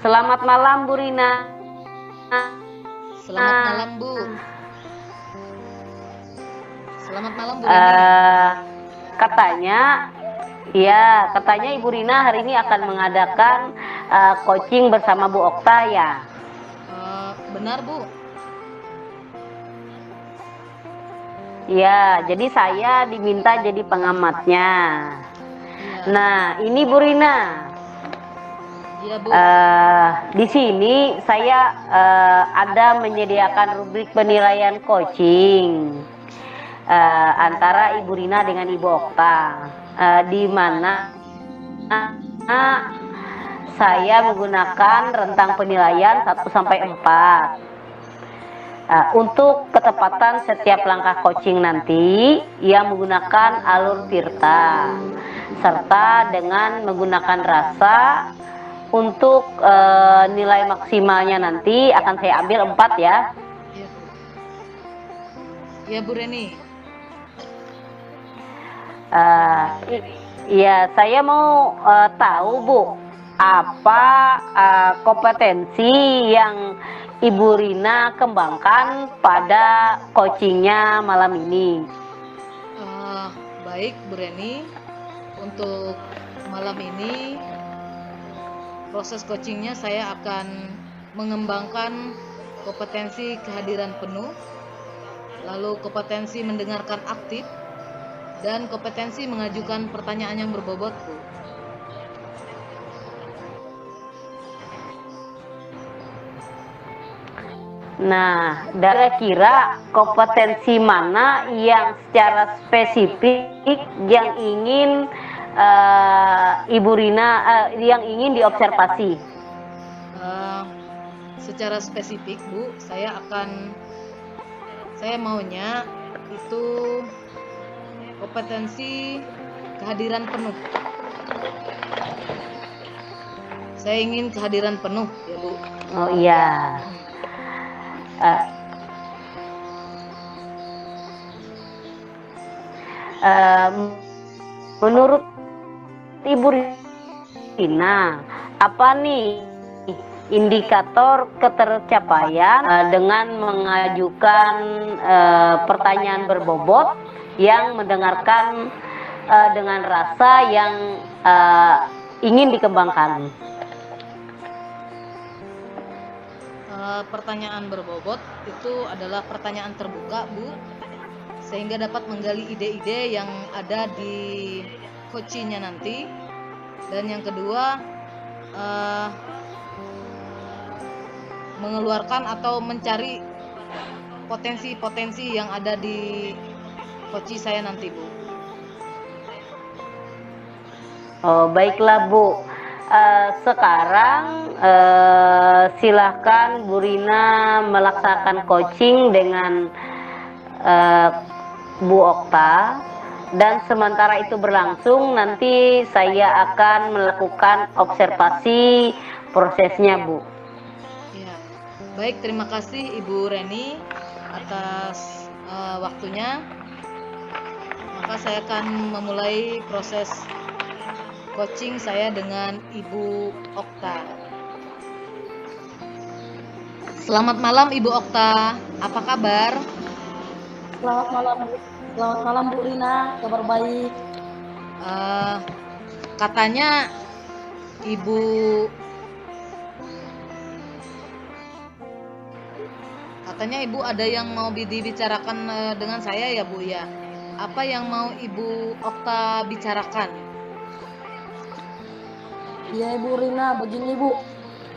Selamat malam Bu Rina. Selamat malam Bu. Selamat malam Bu Reni. Katanya Ibu Rina hari ini akan mengadakan coaching bersama Bu Okta ya. Benar Bu. Ya, jadi saya diminta jadi pengamatnya. Nah, ini Bu Rina. Iya Bu. Di sini saya ada menyediakan rubrik penilaian coaching antara Ibu Rina dengan Ibu Okta, di mana saya menggunakan rentang penilaian 1 sampai 4. Untuk ketepatan setiap langkah coaching nanti ia menggunakan alur Tirta serta dengan menggunakan rasa. Untuk nilai maksimalnya nanti akan saya ambil 4 ya. Iya Bu Reni. Ya, saya mau tahu Bu, apa kompetensi yang Ibu Rina kembangkan pada coachingnya malam ini? Baik Bu Reni, untuk malam ini proses coachingnya saya akan mengembangkan kompetensi kehadiran penuh, lalu kompetensi mendengarkan aktif, dan kompetensi mengajukan pertanyaan yang berbobot Bu. Nah, kira-kira kompetensi mana yang secara spesifik yang ingin Ibu Rina yang ingin diobservasi? Secara spesifik Bu, saya maunya itu kompetensi kehadiran penuh. Saya ingin kehadiran penuh ya Bu. Oh iya. Menurut Ibu Rina, apa nih indikator ketercapaian dengan mengajukan pertanyaan berbobot yang mendengarkan dengan rasa yang ingin dikembangkan? Pertanyaan berbobot itu adalah pertanyaan terbuka Bu, sehingga dapat menggali ide-ide yang ada di coachingnya nanti. Dan yang kedua, mengeluarkan atau mencari potensi-potensi yang ada di coaching saya nanti Bu. Oh, baiklah Bu. Sekarang silahkan Bu Rina melaksanakan coaching dengan Bu Okta, dan sementara itu berlangsung nanti saya akan melakukan observasi prosesnya Bu. Ya, baik, terima kasih Ibu Reni atas waktunya. Maka saya akan memulai proses coaching saya dengan Ibu Okta. Selamat malam Ibu Okta, apa kabar? Selamat malam Bu Rina, kabar baik. Katanya Ibu ada yang mau dibicarakan dengan saya ya Bu ya. Apa yang mau Ibu Okta bicarakan? Ya Ibu Rina, begini Bu,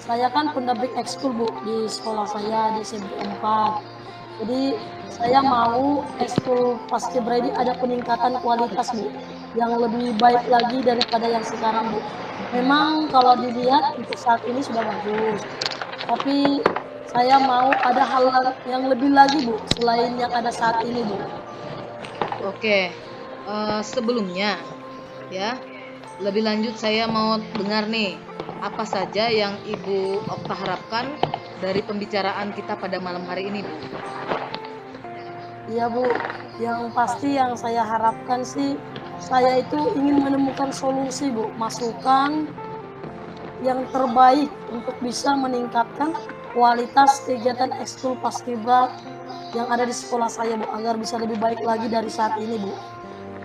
saya kan pendamping ekskul Bu di sekolah saya di SMP 4. Jadi saya mau ekskul paskibra ini ada peningkatan kualitas Bu, yang lebih baik lagi daripada yang sekarang Bu. Memang kalau dilihat untuk saat ini sudah bagus, tapi saya mau ada hal yang lebih lagi Bu, selain yang ada saat ini Bu. Oke, sebelumnya ya, lebih lanjut saya mau dengar nih, apa saja yang Ibu Okta harapkan dari pembicaraan kita pada malam hari ini Bu? Iya Bu, yang pasti yang saya harapkan sih, saya itu ingin menemukan solusi Bu, masukan yang terbaik untuk bisa meningkatkan kualitas kegiatan ekskul paskibra yang ada di sekolah saya, Bu, agar bisa lebih baik lagi dari saat ini, Bu.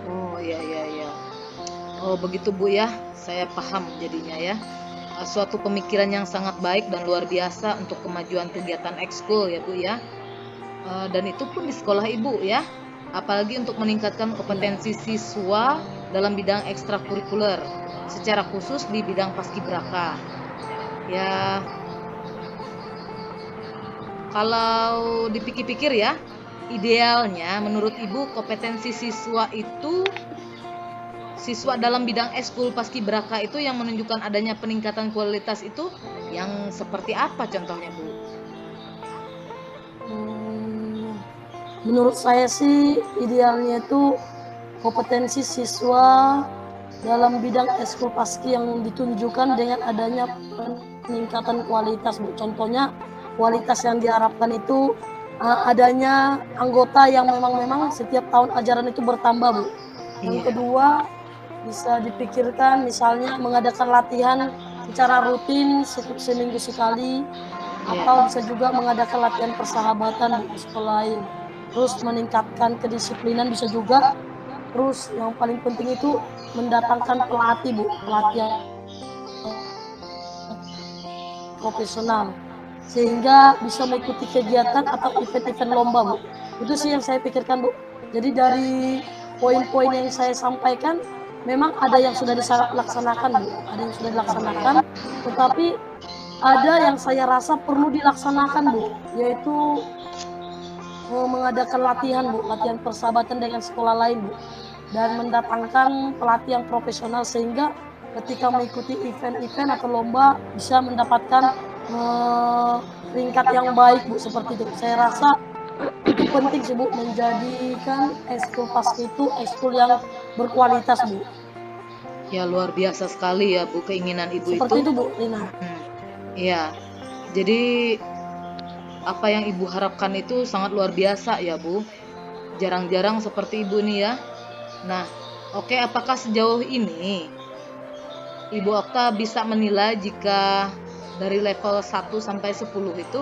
Oh iya iya iya. Oh begitu Bu ya, saya paham jadinya ya. Suatu pemikiran yang sangat baik dan luar biasa untuk kemajuan kegiatan ekskul ya Bu ya. Dan itu pun di sekolah Ibu ya. Apalagi untuk meningkatkan kompetensi siswa dalam bidang ekstrakurikuler, secara khusus di bidang paskibraka. Ya, kalau dipikir-pikir ya, idealnya menurut Ibu kompetensi siswa itu, siswa dalam bidang ekskul paskibraka itu yang menunjukkan adanya peningkatan kualitas itu yang seperti apa contohnya Bu? Menurut saya sih idealnya itu kompetensi siswa dalam bidang ekskul paski yang ditunjukkan dengan adanya peningkatan kualitas, Bu. Contohnya kualitas yang diharapkan itu adanya anggota yang memang setiap tahun ajaran itu bertambah, Bu. Yang Iya. kedua, bisa dipikirkan misalnya mengadakan latihan secara rutin seminggu sekali, atau bisa juga mengadakan latihan persahabatan di sekolah lain. Terus meningkatkan kedisiplinan bisa juga. Terus yang paling penting itu mendatangkan pelatih, Bu, pelatih yang profesional, sehingga bisa mengikuti kegiatan atau event-event lomba, Bu. Itu sih yang saya pikirkan, Bu. Jadi dari poin-poin yang saya sampaikan, memang ada yang sudah dilaksanakan, Bu. Ada yang sudah dilaksanakan, tetapi ada yang saya rasa perlu dilaksanakan, Bu, yaitu mengadakan latihan, Bu, latihan persahabatan dengan sekolah lain, Bu, dan mendatangkan pelatih yang profesional sehingga ketika mengikuti event-event atau lomba bisa mendapatkan peringkat yang baik, Bu, seperti itu. Saya rasa itu penting sih, Bu, menjadikan ekskul paski itu ekskul yang berkualitas, Bu. Ya luar biasa sekali ya Bu keinginan Ibu Seperti itu. itu, Bu Lina. Iya. Jadi apa yang Ibu harapkan itu sangat luar biasa ya Bu. Jarang-jarang seperti Ibu nih ya. Nah, oke, apakah sejauh ini Ibu Okta bisa menilai jika dari level 1 sampai 10 itu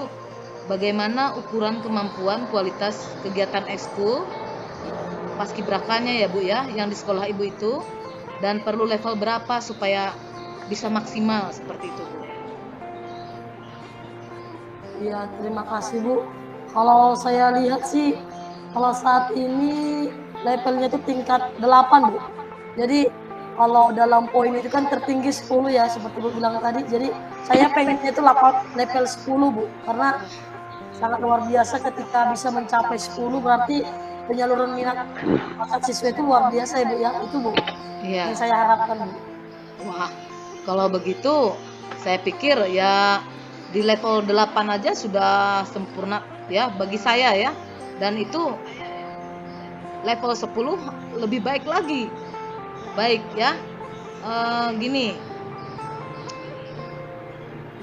bagaimana ukuran kemampuan kualitas kegiatan ekskul paskibrakanya ya Bu ya yang di sekolah Ibu itu, dan perlu level berapa supaya bisa maksimal seperti itu Bu? Ya, terima kasih, Bu. Kalau saya lihat sih, kalau saat ini levelnya itu tingkat 8, Bu. Jadi kalau dalam poin itu kan tertinggi 10 ya, seperti Bu bilang tadi. Jadi saya pengennya itu level 10, Bu. Karena sangat luar biasa ketika bisa mencapai 10, berarti penyaluran minat bakat siswa itu luar biasa ya, Bu ya. Itu, Bu, Iya. yang saya harapkan, Bu. Wah, kalau begitu saya pikir ya di level 8 aja sudah sempurna ya bagi saya ya. Dan itu level 10 lebih baik lagi. Baik ya. Gini.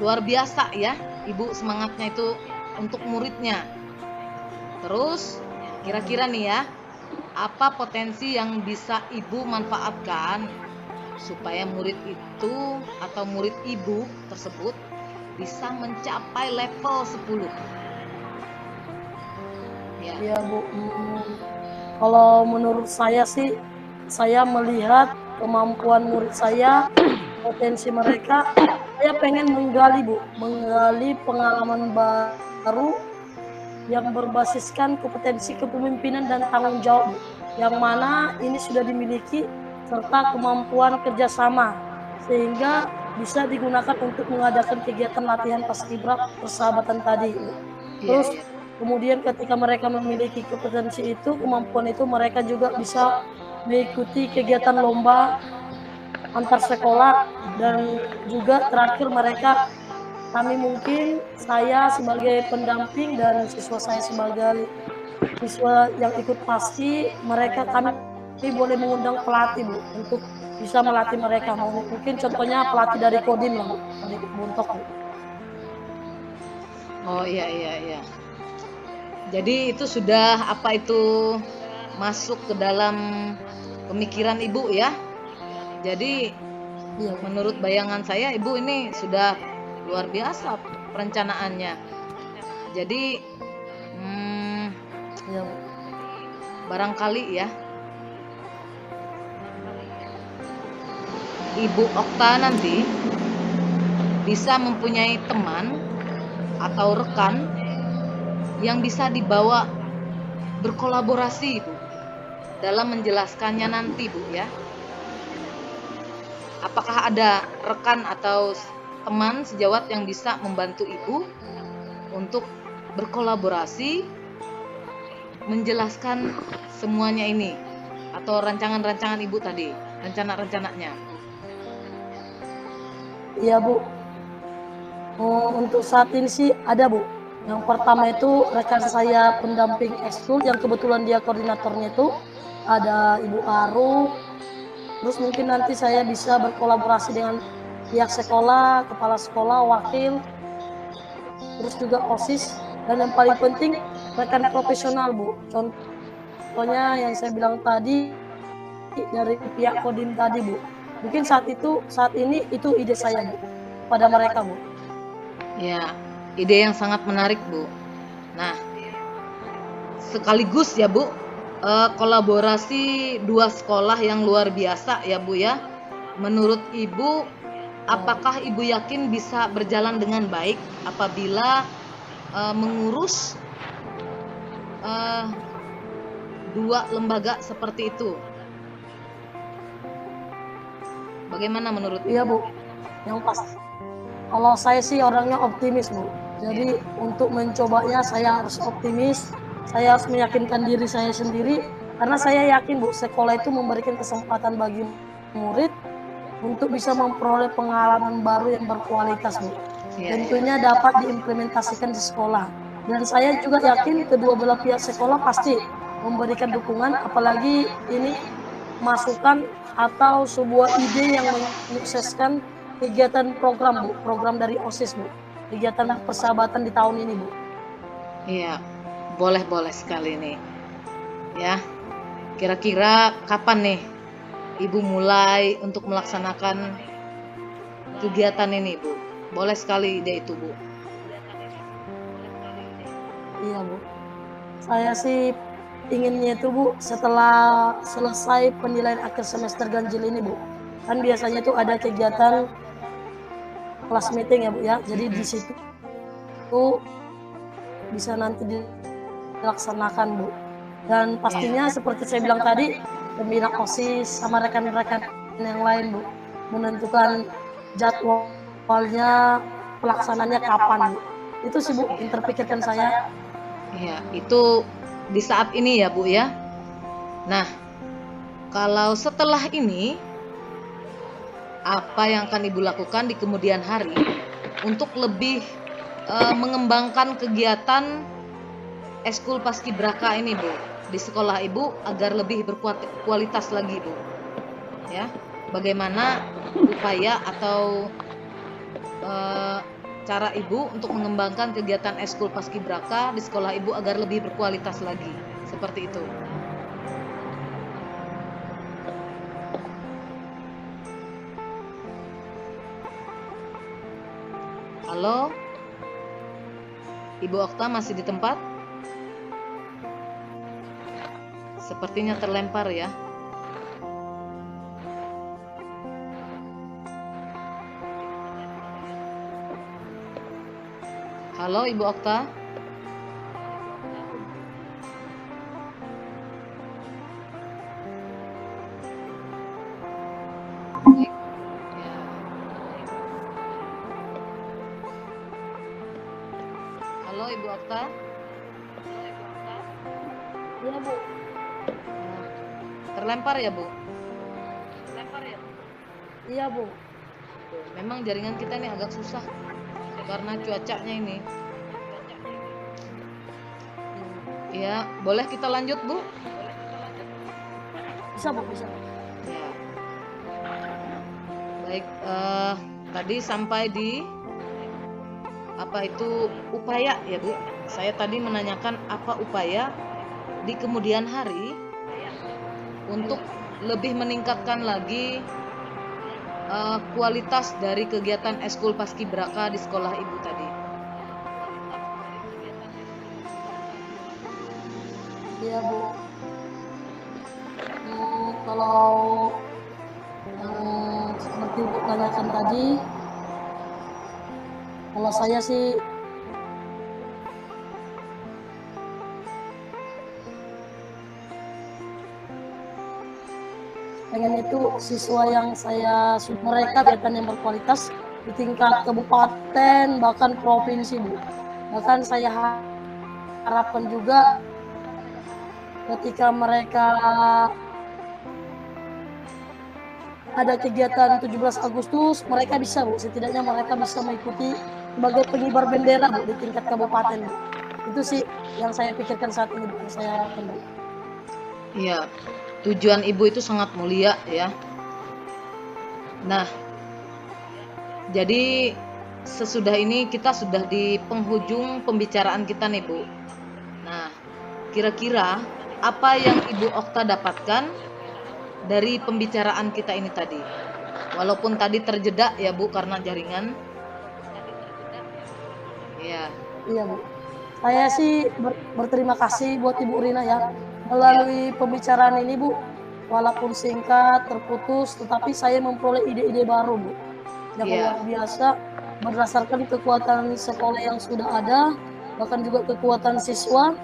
Luar biasa ya Ibu semangatnya itu untuk muridnya. Terus kira-kira nih ya, apa potensi yang bisa Ibu manfaatkan supaya murid itu atau murid Ibu tersebut bisa mencapai level 10? Ya. Ya, Bu. Kalau menurut saya sih, saya melihat kemampuan murid saya, potensi mereka, saya pengen menggali, Bu, menggali pengalaman baru yang berbasiskan kompetensi kepemimpinan dan tanggung jawab, Bu, yang mana ini sudah dimiliki serta kemampuan kerjasama sehingga bisa digunakan untuk mengadakan kegiatan latihan paskibra persahabatan tadi. Terus kemudian ketika mereka memiliki kompetensi itu, kemampuan itu, mereka juga bisa mengikuti kegiatan lomba antar sekolah, dan juga terakhir kami mungkin saya sebagai pendamping dan siswa saya sebagai siswa yang ikut paski, kami boleh mengundang pelatih, Bu, untuk bisa melatih mereka. Mungkin contohnya pelatih dari Kodim lah, Bu, dari Buntok, Bu. Oh iya. Jadi itu sudah masuk ke dalam pemikiran Ibu ya. Jadi Iya, Bu. Menurut bayangan saya, Ibu ini sudah luar biasa perencanaannya. Jadi, Iya, Bu. barangkali ya, Ibu Okta nanti bisa mempunyai teman atau rekan yang bisa dibawa berkolaborasi, Bu, dalam menjelaskannya nanti, Bu, ya. Apakah ada rekan atau teman sejawat yang bisa membantu Ibu untuk berkolaborasi menjelaskan semuanya ini atau rancangan-rancangan Ibu tadi, rencana-rencananya? Iya, Bu. Untuk saat ini sih ada, Bu. Yang pertama itu rekan saya pendamping ekskul yang kebetulan dia koordinatornya itu ada Ibu Aru. Terus mungkin nanti saya bisa berkolaborasi dengan pihak sekolah, kepala sekolah, wakil, terus juga OSIS, dan yang paling penting rekan profesional, Bu. Contohnya yang saya bilang tadi dari pihak Kodim tadi, Bu. Mungkin saat ini itu ide saya, Bu, pada mereka, Bu. Ya, ide yang sangat menarik, Bu. Nah, sekaligus ya, Bu, kolaborasi dua sekolah yang luar biasa ya, Bu, ya. Menurut Ibu, apakah Ibu yakin bisa berjalan dengan baik apabila mengurus dua lembaga seperti itu? Bagaimana menurut Ibu? Iya, Bu. Yang pasti. Kalau saya sih orangnya optimis, Bu. Jadi untuk mencobanya saya harus optimis. Saya harus meyakinkan diri saya sendiri. Karena saya yakin, Bu, sekolah itu memberikan kesempatan bagi murid untuk bisa memperoleh pengalaman baru yang berkualitas, Bu. Tentunya dapat diimplementasikan di sekolah. Dan saya juga yakin kedua belah pihak sekolah pasti memberikan dukungan, apalagi ini masukan atau sebuah ide yang menyukseskan kegiatan program, Bu, program dari OSIS, Bu, kegiatan persahabatan di tahun ini, Bu. Iya, boleh sekali nih. Ya, kira-kira kapan nih Ibu mulai untuk melaksanakan kegiatan ini, Bu? Boleh sekali ide itu, Bu. Iya, Bu. Saya sih inginnya itu, Bu, setelah selesai penilaian akhir semester ganjil ini, Bu. Kan biasanya itu ada kegiatan kelas meeting ya, Bu, ya. Jadi di situ tuh bisa nanti dilaksanakan, Bu. Dan pastinya seperti saya bilang tadi, pembina OSIS sama rekan-rekan yang lain, Bu, menentukan jadwalnya, pelaksananya kapan, Bu. Itu sih, Bu, yang terpikirkan saya. Iya, itu di saat ini ya, Bu, ya. Nah, kalau setelah ini apa yang akan Ibu lakukan di kemudian hari untuk lebih mengembangkan kegiatan Eskul Paskibraka ini, Bu, di sekolah Ibu agar lebih berkualitas lagi, Bu? Ya, bagaimana upaya atau cara Ibu untuk mengembangkan kegiatan Eskul Paskibraka di sekolah Ibu agar lebih berkualitas lagi? Seperti itu. Halo, Ibu Okta masih di tempat? Sepertinya terlempar ya. Halo, Ibu Okta. Halo, Ibu Okta. Iya, Bu. Terlempar ya, Bu? Iya, Bu. Memang jaringan kita ini agak susah karena cuacanya ini. Ya, boleh kita lanjut, Bu? Bisa, Bu, bisa. Ya. Baik, tadi sampai di apa itu upaya ya, Bu? Saya tadi menanyakan apa upaya di kemudian hari untuk lebih meningkatkan lagi kualitas dari kegiatan ekskul paskibraka di sekolah ibu tadi? Iya Bu. Kalau seperti Ibu tanyakan tadi, kalau saya sih pengen itu siswa yang mereka kegiatan yang berkualitas di tingkat kabupaten bahkan provinsi Bu. Bahkan saya harapkan juga ketika mereka ada kegiatan 17 Agustus, mereka bisa Bu, setidaknya mereka bisa mengikuti sebagai pengibar bendera Bu di tingkat kabupaten Bu. Itu sih yang saya pikirkan saat ini Bu, yang saya harapkan Bu. Iya, tujuan ibu itu sangat mulia ya. Nah, jadi sesudah ini kita sudah di penghujung pembicaraan kita nih Bu. Nah, kira-kira apa yang Ibu Okta dapatkan dari pembicaraan kita ini tadi? Walaupun tadi terjeda ya Bu karena jaringan. Iya. Iya Bu. Saya sih berterima kasih buat Ibu Rina ya. Melalui pembicaraan ini Bu, walaupun singkat, terputus, tetapi saya memperoleh ide-ide baru Bu. Yang luar biasa berdasarkan kekuatan sekolah yang sudah ada, bahkan juga kekuatan siswa.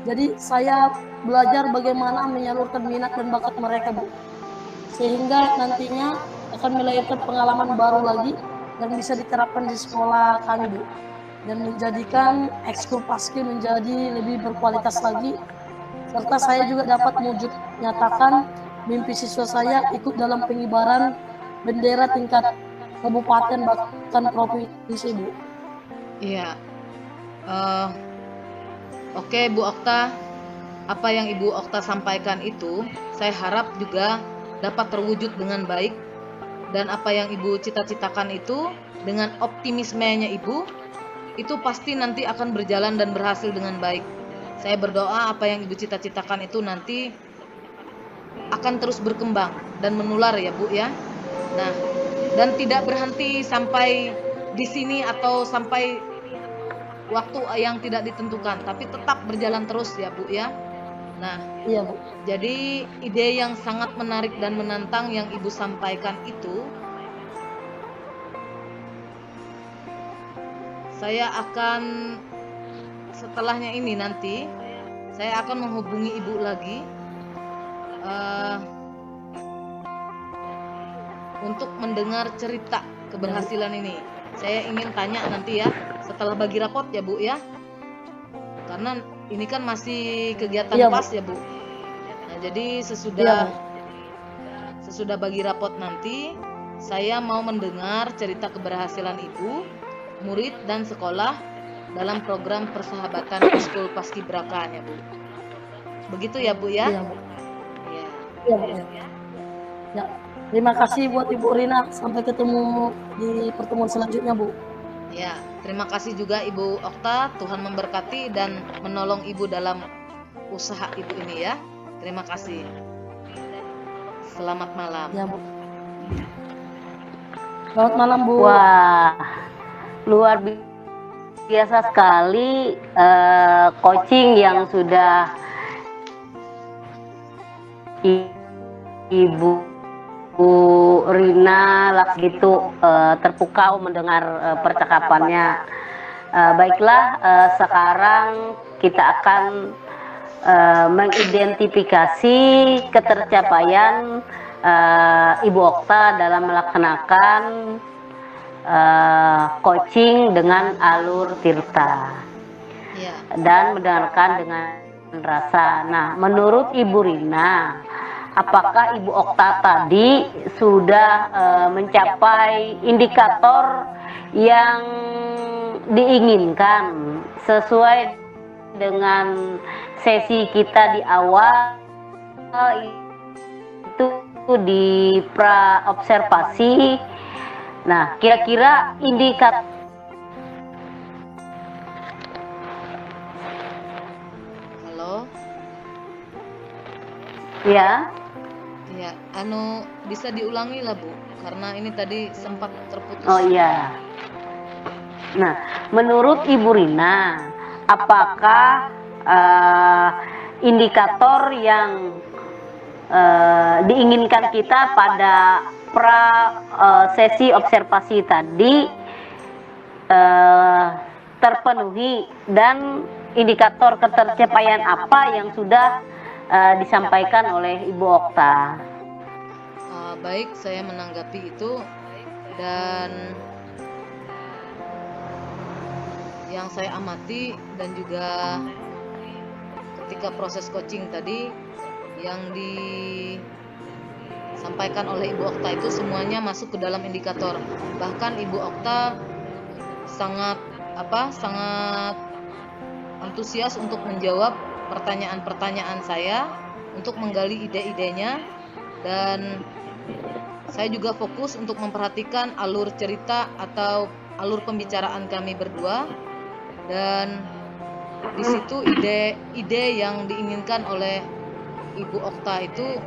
Jadi saya belajar bagaimana menyalurkan minat dan bakat mereka Bu. Sehingga nantinya akan melahirkan pengalaman baru lagi yang bisa diterapkan di sekolah kami Bu. Dan menjadikan ekskul paski menjadi lebih berkualitas lagi. Serta saya juga dapat nyatakan mimpi siswa saya ikut dalam pengibaran bendera tingkat kabupaten bahkan provinsi Bu. Iya. Oke Bu Okta, apa yang Ibu Okta sampaikan itu saya harap juga dapat terwujud dengan baik, dan apa yang Ibu cita-citakan itu dengan optimismenya Ibu itu pasti nanti akan berjalan dan berhasil dengan baik. Saya berdoa apa yang Ibu cita-citakan itu nanti akan terus berkembang dan menular ya Bu ya. Nah, dan tidak berhenti sampai di sini atau sampai waktu yang tidak ditentukan, tapi tetap berjalan terus ya Bu ya. Nah, iya Bu. Jadi ide yang sangat menarik dan menantang yang Ibu sampaikan itu, saya akan setelahnya ini nanti saya akan menghubungi Ibu lagi untuk mendengar cerita keberhasilan ini. Saya ingin tanya nanti ya setelah bagi rapot ya Bu ya, karena ini kan masih kegiatan pas ya Bu. Nah, jadi sesudah bagi rapot nanti saya mau mendengar cerita keberhasilan Ibu, murid dan sekolah dalam program persahabatan ekskul paskibraka ya Bu. Begitu ya Bu ya? Iya Bu. Iya. Iya Bu. Ya. Terima kasih buat Ibu Rina. Sampai ketemu di pertemuan selanjutnya Bu. Ya, terima kasih juga Ibu Okta. Tuhan memberkati dan menolong Ibu dalam usaha Ibu ini ya. Terima kasih. Selamat malam. Ya Bu. Selamat malam Bu. Wah, luar biasa sekali coaching yang sudah Ibu Rina gitu terpukau mendengar percakapannya. Baiklah, sekarang kita akan mengidentifikasi ketercapaian Ibu Okta dalam melaksanakan coaching dengan alur tirta dan mendengarkan dengan rasa. Nah, menurut Ibu Rina, apakah Ibu Okta tadi sudah mencapai indikator yang diinginkan sesuai dengan sesi kita di awal itu di pra observasi? Nah, kira-kira indikator Halo? ya. Iya. bisa diulangi lah Bu, karena ini tadi sempat terputus. Oh iya. Nah, menurut Ibu Rina, apakah indikator yang diinginkan kita pada sesi observasi tadi terpenuhi, dan indikator ketercapaian apa yang sudah disampaikan oleh Ibu Okta? Baik, saya menanggapi itu, dan yang saya amati dan juga ketika proses coaching tadi yang disampaikan oleh Ibu Okta itu semuanya masuk ke dalam indikator. Bahkan Ibu Okta sangat antusias untuk menjawab pertanyaan-pertanyaan saya, untuk menggali ide-idenya, dan saya juga fokus untuk memperhatikan alur cerita atau alur pembicaraan kami berdua, dan di situ ide-ide yang diinginkan oleh Ibu Okta itu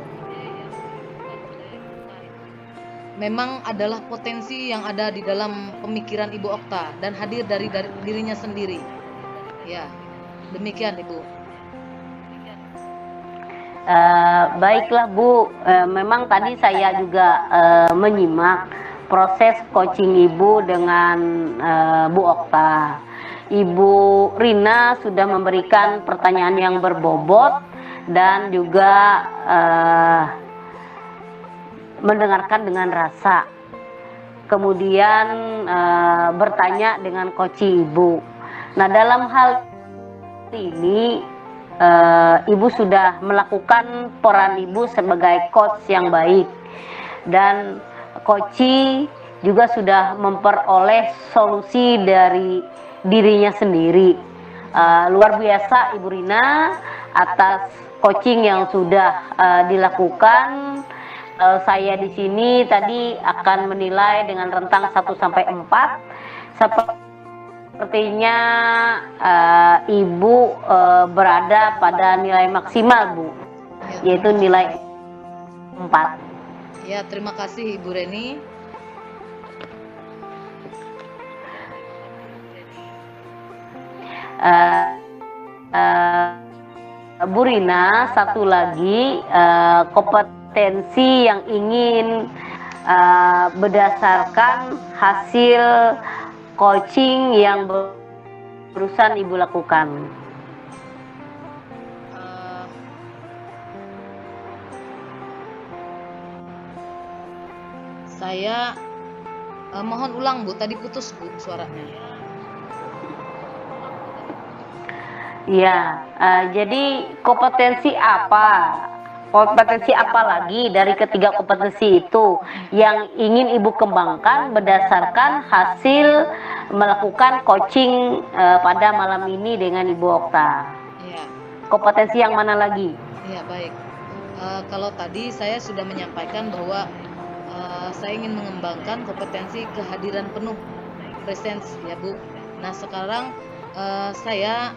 memang adalah potensi yang ada di dalam pemikiran Ibu Okta dan hadir dari dirinya sendiri. Ya, demikian Ibu. Baiklah Bu, memang tadi saya juga menyimak proses coaching Ibu dengan Bu Okta. Ibu Rina sudah memberikan pertanyaan yang berbobot dan juga mendengarkan dengan rasa, kemudian bertanya dengan coaching Ibu. Nah, dalam hal ini Ibu sudah melakukan peran Ibu sebagai coach yang baik, dan coaching juga sudah memperoleh solusi dari dirinya sendiri. Luar biasa Ibu Rina atas coaching yang sudah dilakukan. Saya di sini tadi akan menilai dengan rentang 1 sampai 4. Sepertinya Ibu berada pada nilai maksimal Bu, yaitu nilai 4. Ya, terima kasih Ibu Reni. Bu Rina, satu lagi kompetensi yang ingin berdasarkan hasil coaching yang barusan Ibu lakukan. Saya mohon ulang Bu, tadi putus Bu suaranya. Ya, jadi kompetensi apa lagi dari ketiga kompetensi itu yang ingin Ibu kembangkan berdasarkan hasil melakukan coaching pada malam ini dengan Ibu Okta? Ya. Kompetensi yang mana lagi? Ya, baik. Kalau tadi saya sudah menyampaikan bahwa saya ingin mengembangkan kompetensi kehadiran penuh, presence ya Bu. Nah, sekarang saya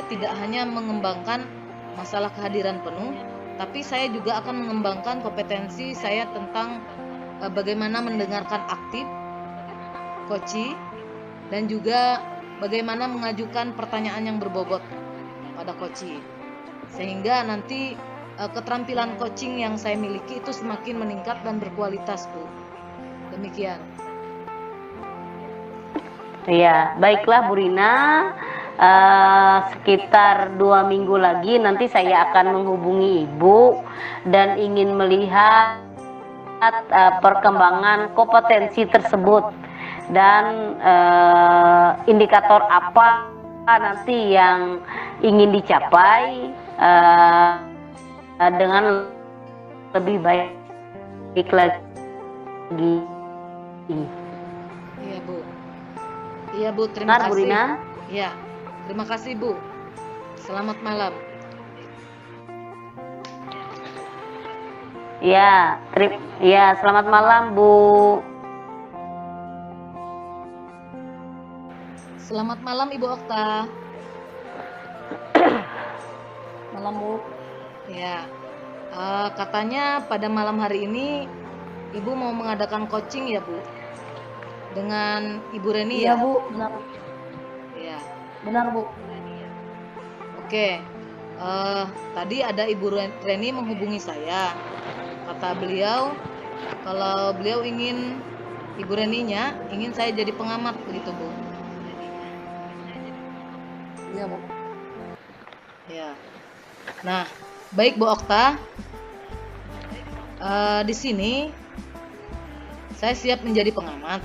tidak hanya mengembangkan masalah kehadiran penuh, tapi saya juga akan mengembangkan kompetensi saya tentang bagaimana mendengarkan aktif coaching, dan juga bagaimana mengajukan pertanyaan yang berbobot pada coaching, sehingga nanti keterampilan coaching yang saya miliki itu semakin meningkat dan berkualitas Bu. Demikian. Ya, baiklah Bu Rina, sekitar 2 minggu lagi nanti saya akan menghubungi Ibu dan ingin melihat perkembangan kompetensi tersebut dan indikator apa nanti yang ingin dicapai dengan lebih baik lagi. Iya Bu. Iya Bu, terima kasih. Bu Rina? Ya, terima kasih Bu. Selamat malam. Ya, selamat malam Bu. Selamat malam Ibu Okta. Malam Bu. Ya, Katanya pada malam hari ini Ibu mau mengadakan coaching ya, Bu? Dengan Ibu Reni Iya ya? Bu, benar. Iya. Benar Bu. Oke. Tadi ada Ibu Reni menghubungi saya. Kata beliau kalau beliau ingin Ibu Reninya ingin saya jadi pengamat begitu, Bu. Iya Bu. Ya. Nah, baik Bu Okta. Di sini saya siap menjadi pengamat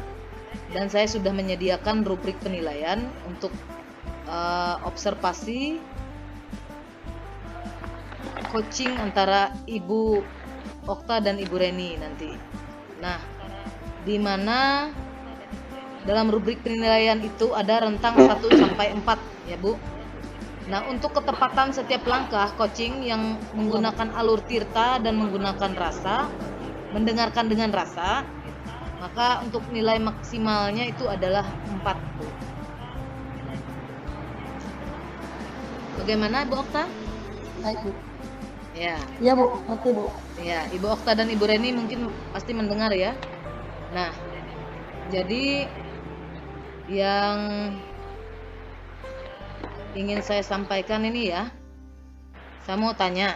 dan saya sudah menyediakan rubrik penilaian untuk observasi coaching antara Ibu Okta dan Ibu Reni nanti. Nah, di mana dalam rubrik penilaian itu ada rentang 1 sampai 4 ya, Bu. Nah, untuk ketepatan setiap langkah coaching yang menggunakan alur tirta dan menggunakan rasa, mendengarkan dengan rasa, maka untuk nilai maksimalnya itu adalah 4, Bu. Bagaimana, Bu Okta? Baik Bu. Ya. Iya Bu, ngerti Bu. Ya, Ibu Okta dan Ibu Reni mungkin pasti mendengar ya. Nah, jadi yang ingin saya sampaikan ini ya, saya mau tanya,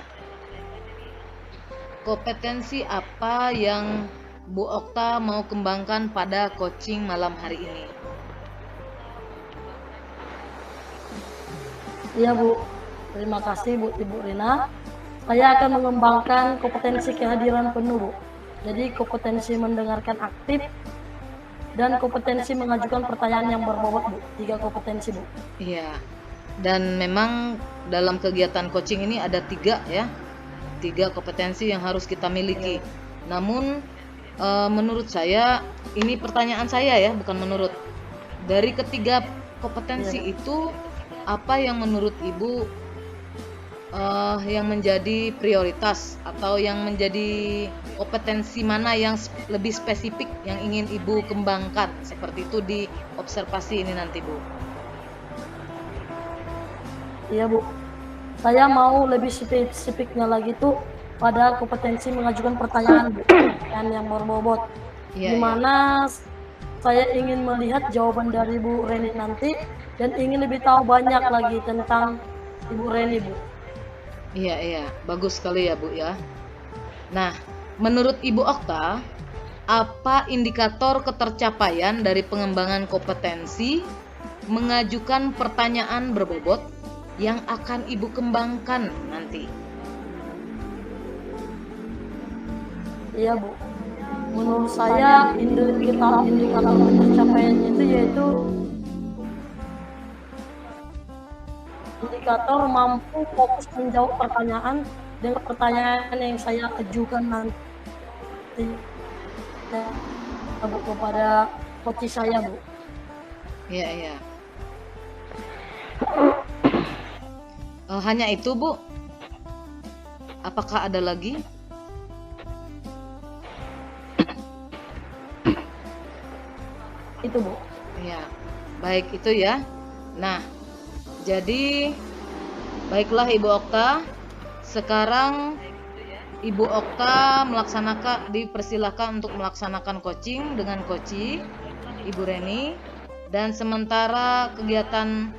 kompetensi apa yang Bu Okta mau kembangkan pada coaching malam hari ini? Iya Bu, terima kasih Bu Ibu Rina. Saya akan mengembangkan kompetensi kehadiran penuh Bu. Jadi kompetensi mendengarkan aktif dan kompetensi mengajukan pertanyaan yang berbobot Bu. 3 kompetensi Bu. Iya. Dan memang dalam kegiatan coaching ini ada 3 ya, 3 kompetensi yang harus kita miliki. Namun menurut saya, ini pertanyaan saya ya, bukan menurut. Dari ketiga kompetensi itu, apa yang menurut Ibu yang menjadi prioritas atau yang menjadi kompetensi mana yang lebih spesifik yang ingin Ibu kembangkan? Seperti itu di observasi ini nanti, Bu. Iya Bu, saya mau lebih spesifiknya lagi tuh pada kompetensi mengajukan pertanyaan Bu, pertanyaan yang berbobot. Iya, Dimana saya ingin melihat jawaban dari Bu Reni nanti dan ingin lebih tahu banyak lagi tentang Ibu Reni Bu. Iya, bagus sekali ya Bu ya. Nah, menurut Ibu Okta, apa indikator ketercapaian dari pengembangan kompetensi mengajukan pertanyaan berbobot yang akan Ibu kembangkan nanti? Iya Bu, menurut saya indikator ketercapaiannya itu yaitu indikator mampu fokus menjawab pertanyaan dengan pertanyaan yang saya ajukan nanti Bu kepada coach saya Bu. Iya. Hanya itu Bu? Apakah ada lagi? Itu Bu. Ya, baik itu ya. Nah, jadi baiklah Ibu Okta. Sekarang Ibu Okta dipersilahkan untuk melaksanakan coaching dengan coachi Ibu Reni. Dan sementara kegiatan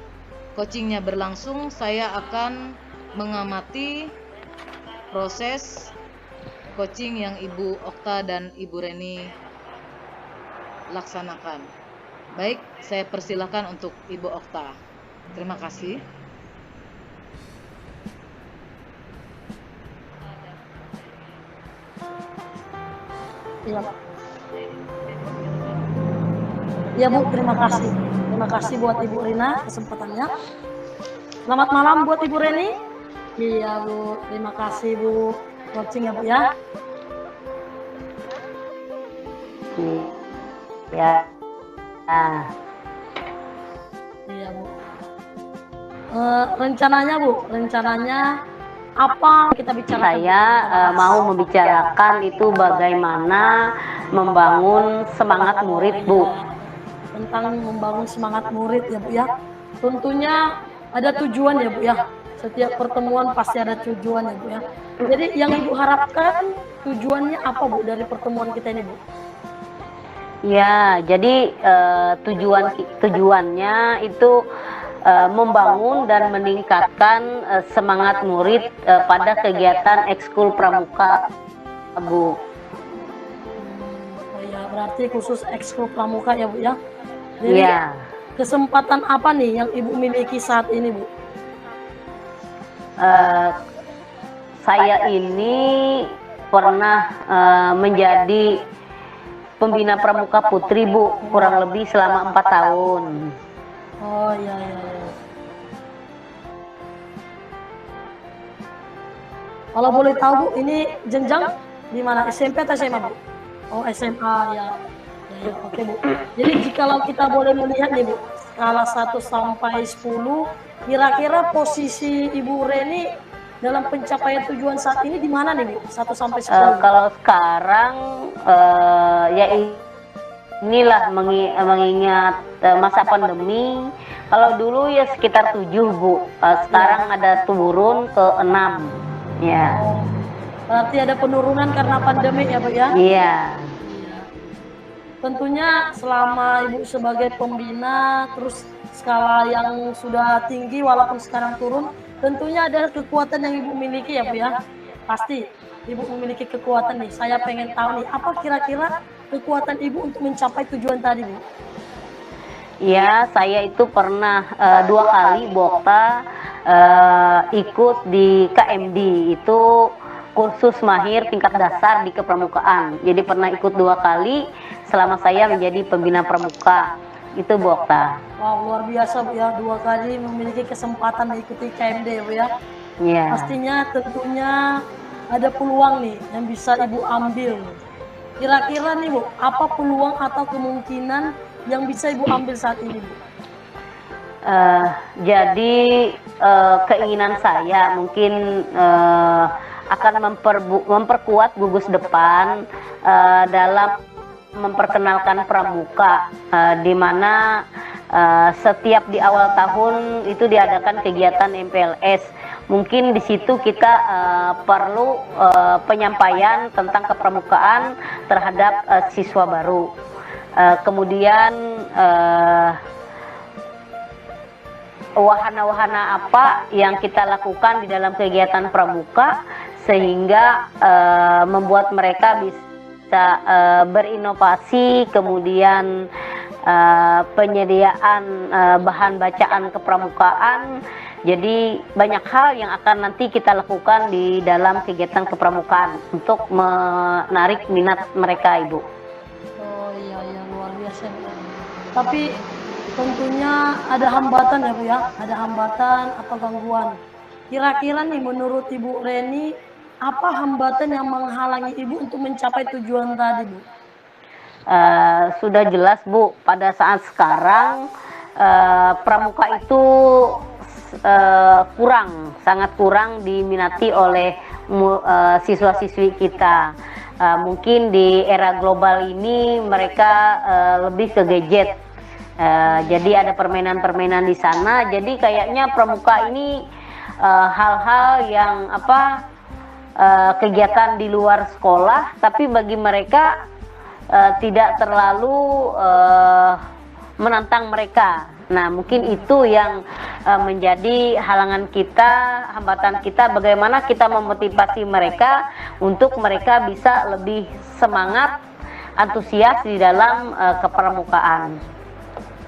coachingnya berlangsung, saya akan mengamati proses coaching yang Ibu Okta dan Ibu Reni laksanakan. Baik, saya persilahkan untuk Ibu Okta. Terima kasih. Iya Pak. Ya Bu, terima kasih. Terima kasih buat Ibu Rina kesempatannya. Selamat malam buat Ibu Reni. Iya Bu, terima kasih Bu. Coaching ya Bu ya. Ya. Iya Bu. Rencananya Bu, apa kita bicarakan? Saya mau membicarakan itu bagaimana membangun semangat murid Bu. Tentang membangun semangat murid ya Bu ya. Tentunya ada tujuan ya Bu ya. Setiap pertemuan pasti ada tujuannya Bu ya. Jadi yang Ibu harapkan tujuannya apa Bu dari pertemuan kita ini Bu? Ya, jadi tujuannya itu membangun dan meningkatkan semangat murid pada kegiatan ekskul pramuka, Bu. Oh ya, berarti khusus ekskul pramuka ya Bu ya. Jadi Ya, kesempatan apa nih yang Ibu miliki saat ini Bu? eh, saya ini pernah menjadi pembina pramuka putri Bu, kurang lebih selama 4 tahun. Oh iya iya iya. Kalau boleh tahu Bu, ini jenjang di mana, SMP atau SMA Bu? Oh SMA ya. Ya, ya, oke Bu. Jadi jikalau kita boleh melihat nih Bu, skala 1 sampai 10, kira-kira posisi Ibu Reni dalam pencapaian tujuan saat ini di mana nih Bu? 1 sampai 10. Kalau sekarang ya inilah mengingat masa pandemi. Kalau dulu ya sekitar 7 Bu, sekarang ada turun ke 6. Ya, Oh, berarti ada penurunan karena pandemi ya Bu ya? iya. Tentunya selama Ibu sebagai pembina, terus skala yang sudah tinggi walaupun sekarang turun, tentunya ada kekuatan yang Ibu miliki ya Bu ya. Pasti Ibu memiliki kekuatan nih. Saya pengen tahu nih, apa kira-kira kekuatan Ibu untuk mencapai tujuan tadi Bu? Ya, saya itu pernah 2 kali Bu Okta ikut di KMD, itu kursus mahir tingkat dasar di kepramukaan. Jadi pernah ikut 2 kali selama saya menjadi pembina pramuka. Itu Bu Okta. Wow, luar biasa Bu ya, 2 kali memiliki kesempatan mengikuti KMD Bu ya. Ya. Pastinya tentunya ada peluang nih yang bisa Ibu ambil. Kira-kira nih Bu, apa peluang atau kemungkinan yang bisa Ibu ambil saat ini Bu? Jadi keinginan saya mungkin akan memperkuat gugus depan dalam memperkenalkan pramuka, di mana setiap di awal tahun itu diadakan kegiatan MPLS. Mungkin di situ kita perlu penyampaian tentang kepramukaan terhadap siswa baru. Kemudian wahana-wahana apa yang kita lakukan di dalam kegiatan pramuka sehingga membuat mereka bisa berinovasi, kemudian penyediaan bahan bacaan kepramukaan. Jadi banyak hal yang akan nanti kita lakukan di dalam kegiatan kepramukaan untuk menarik minat mereka, Ibu. Oh iya iya, luar biasa Bu. Tapi tentunya ada hambatan ya Bu ya, ada hambatan atau gangguan. Kira-kira nih menurut Ibu Reni, apa hambatan yang menghalangi Ibu untuk mencapai tujuan tadi Bu? Sudah jelas Bu, pada saat sekarang pramuka itu sangat kurang diminati oleh siswa-siswi kita. Mungkin di era global ini mereka lebih ke gadget. Jadi ada permainan-permainan di sana. Jadi kayaknya pramuka ini hal-hal yang kegiatan di luar sekolah, tapi bagi mereka tidak terlalu menantang mereka. Nah, mungkin itu yang menjadi halangan kita, hambatan kita, bagaimana kita memotivasi mereka untuk mereka bisa lebih semangat, antusias di dalam kepramukaan.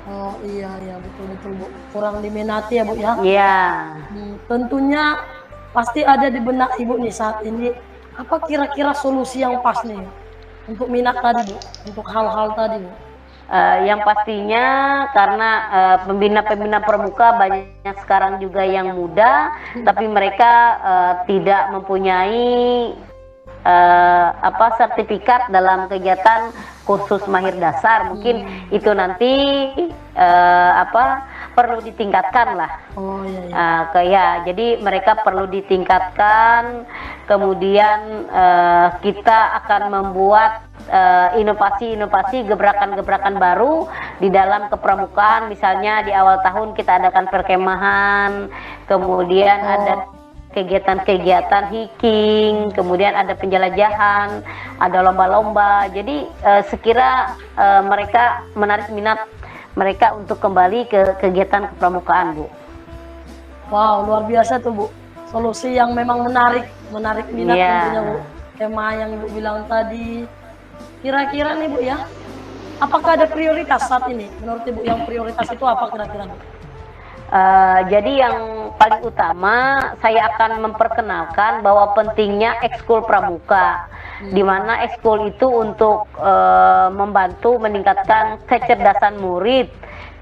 Oh iya iya, betul-betul Bu. Kurang diminati ya Bu ya. Ya, Tentunya pasti ada di benak Ibu nih saat ini. Apa kira-kira solusi yang pas nih untuk minat tadi Bu, untuk hal-hal tadi Bu? yang pastinya karena pembina-pembina pramuka banyak sekarang juga yang muda, tapi mereka tidak mempunyai sertifikat dalam kegiatan kursus mahir dasar. Mungkin itu nanti perlu ditingkatkan lah. Oh iya. Jadi mereka perlu ditingkatkan. Kemudian kita akan membuat inovasi-inovasi, gebrakan-gebrakan baru di dalam kepramukaan. Misalnya di awal tahun kita adakan perkemahan, kemudian ada kegiatan-kegiatan hiking, kemudian ada penjelajahan, ada lomba-lomba. Jadi sekira mereka menarik minat mereka untuk kembali ke kegiatan kepramukaan, Bu. Wow, luar biasa tuh, Bu. Solusi yang memang menarik minat tentunya, Bu. Tema yang Ibu bilang tadi. Kira-kira nih, Bu ya, apakah ada prioritas saat ini? Menurut Ibu yang prioritas itu apa kira-kira? Jadi yang paling utama saya akan memperkenalkan bahwa pentingnya ekskul pramuka, di mana ekskul itu untuk membantu meningkatkan kecerdasan murid,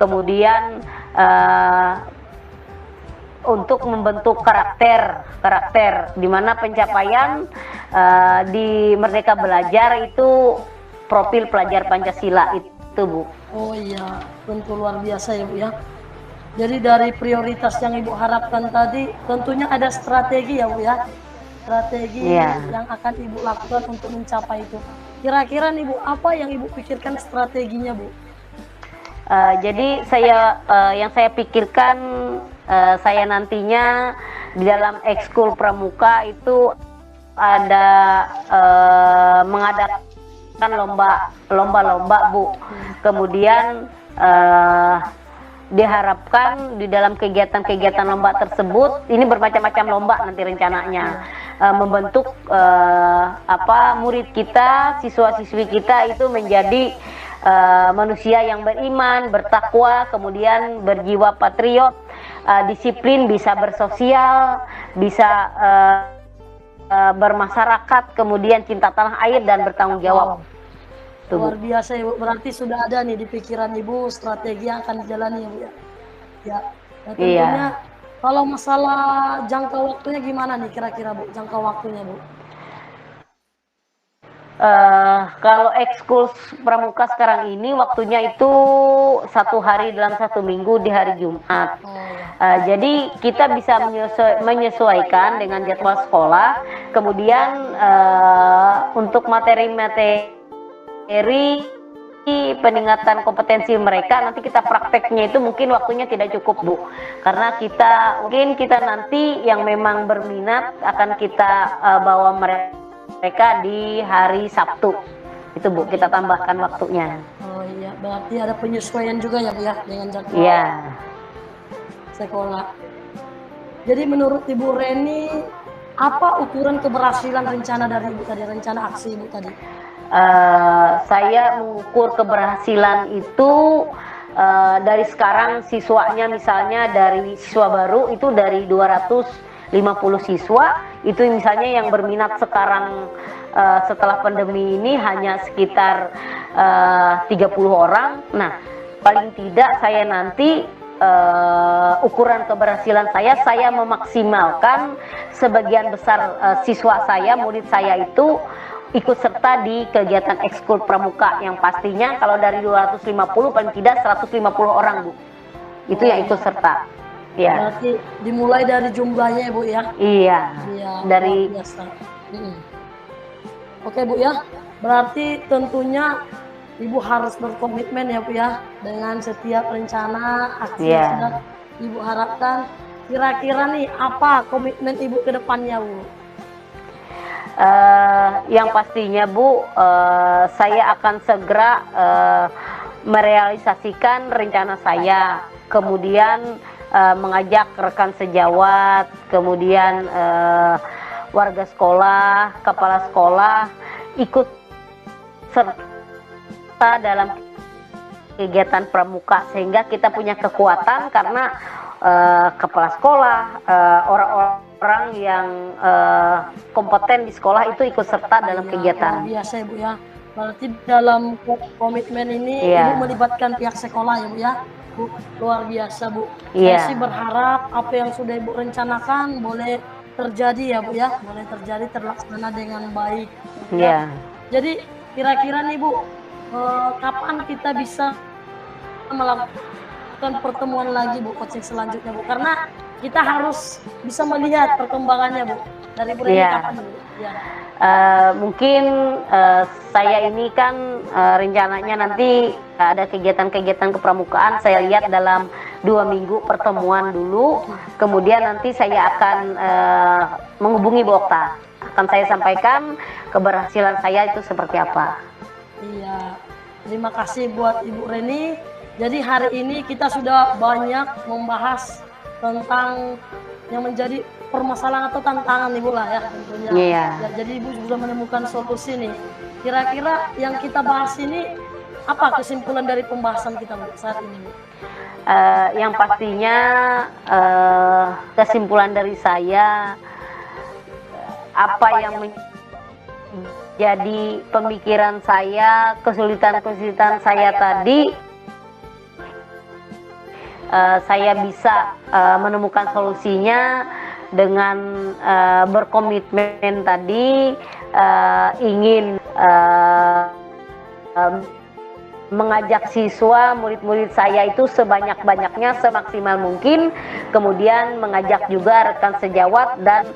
kemudian untuk membentuk karakter, di mana pencapaian di Merdeka Belajar itu profil pelajar Pancasila itu, Bu. Oh iya, tentu luar biasa ya, Bu ya. Jadi dari prioritas yang Ibu harapkan tadi, tentunya ada strategi ya, Bu ya. Strategi yang akan Ibu lakukan untuk mencapai itu. Kira-kira nih, Bu, apa yang Ibu pikirkan strateginya, Bu? Jadi yang saya pikirkan, saya nantinya di dalam ekskul pramuka itu ada mengadakan lomba-lomba, Bu. Kemudian diharapkan di dalam kegiatan-kegiatan lomba tersebut, ini bermacam-macam lomba nanti rencananya, membentuk murid kita, siswa-siswi kita itu menjadi manusia yang beriman, bertakwa, kemudian berjiwa patriot, disiplin, bisa bersosial, bisa bermasyarakat, kemudian cinta tanah air dan bertanggung jawab. Luar biasa, Ibu. Berarti sudah ada nih di pikiran Ibu strategi yang akan dijalani ya, Bu ya. Ya. Nah, tentunya kalau masalah jangka waktunya gimana nih kira-kira, Bu? Jangka waktunya, Bu? Kalau ekskul pramuka sekarang ini waktunya itu 1 hari dalam 1 minggu di hari Jumat. Jadi kita bisa menyesuaikan dengan jadwal sekolah. Kemudian untuk materi-materi peningkatan kompetensi mereka, nanti kita prakteknya itu mungkin waktunya tidak cukup, Bu, karena kita nanti yang memang berminat akan kita bawa mereka di hari Sabtu itu, Bu, kita tambahkan waktunya. Oh iya, berarti ada penyesuaian juga ya, Bu ya, dengan jadwal sekolah. Jadi menurut Ibu Reni, apa ukuran keberhasilan rencana dari Ibu tadi, rencana aksi Ibu tadi? Saya mengukur keberhasilan itu dari sekarang siswanya, misalnya dari siswa baru itu dari 250 siswa itu misalnya yang berminat sekarang setelah pandemi ini hanya sekitar 30 orang. Nah, paling tidak saya nanti ukuran keberhasilan saya memaksimalkan sebagian besar siswa saya, murid saya itu ikut serta di kegiatan ekskul pramuka, yang pastinya kalau dari 250 paling tidak 150 orang, Bu, itu yang ikut serta. Ya. Berarti dimulai dari jumlahnya, Bu ya? Iya. Dari Oke, Bu ya. Berarti tentunya Ibu harus berkomitmen ya, Bu ya, dengan setiap rencana aksi yang sudah Ibu harapkan. Kira-kira nih apa komitmen Ibu ke depannya, Bu? Yang pastinya, Bu, saya akan segera merealisasikan rencana saya, kemudian mengajak rekan sejawat, kemudian warga sekolah, kepala sekolah ikut serta dalam kegiatan pramuka, sehingga kita punya kekuatan karena kepala sekolah, orang-orang yang kompeten di sekolah itu ikut serta dalam kegiatan. Luar biasa, Ibu ya. Berarti dalam komitmen ini Ibu melibatkan pihak sekolah ya, Bu ya. Bu, luar biasa, Bu. Saya sih berharap apa yang sudah Ibu rencanakan boleh terjadi ya, Bu ya. Boleh terjadi, terlaksana dengan baik. Ya. Jadi kira-kira nih, Bu, kapan kita bisa melakukan melakukan pertemuan lagi Bu, coaching selanjutnya Bu, karena kita harus bisa melihat perkembangannya Bu dari Bu Reni Iya. kapan Bu? Ya. Mungkin saya ini kan rencananya nanti ada kegiatan-kegiatan kepramukaan, saya lihat dalam 2 minggu pertemuan dulu, kemudian nanti saya akan menghubungi Bu Okta, akan saya sampaikan keberhasilan saya itu seperti apa. Iya, terima kasih buat Ibu Reni. Jadi hari ini kita sudah banyak membahas tentang yang menjadi permasalahan atau tantangan Ibu lah ya tentunya. Iya. Ya, jadi Ibu sudah menemukan solusi nih. Kira-kira yang kita bahas ini apa kesimpulan dari pembahasan kita Bu, saat ini Bu? Yang pastinya kesimpulan dari saya, apa yang menjadi pemikiran saya, kesulitan-kesulitan saya tadi, saya bisa menemukan solusinya dengan berkomitmen tadi, ingin mengajak siswa, murid-murid saya itu sebanyak-banyaknya, semaksimal mungkin, kemudian mengajak juga rekan sejawat dan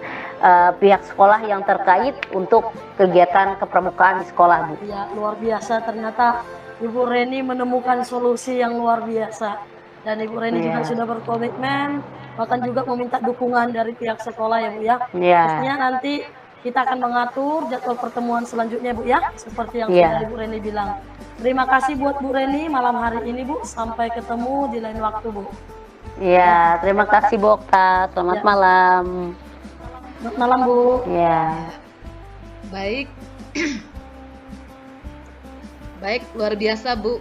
pihak sekolah yang terkait untuk kegiatan kepramukaan di sekolah, Bu. Ya, luar biasa, ternyata Ibu Reni menemukan solusi yang luar biasa. Dan Ibu Reni juga sudah berkomitmen, bahkan juga meminta dukungan dari pihak sekolah ya Bu ya. Iya. Pastinya nanti kita akan mengatur jadwal pertemuan selanjutnya Bu ya, seperti yang Iya. sudah Ibu Reni bilang. Terima kasih buat Bu Reni malam hari ini Bu, sampai ketemu di lain waktu Bu. Ya, terima kasih Bu Okta. Selamat Ya. malam. Selamat malam Bu. Ya. Baik. Baik, luar biasa Bu.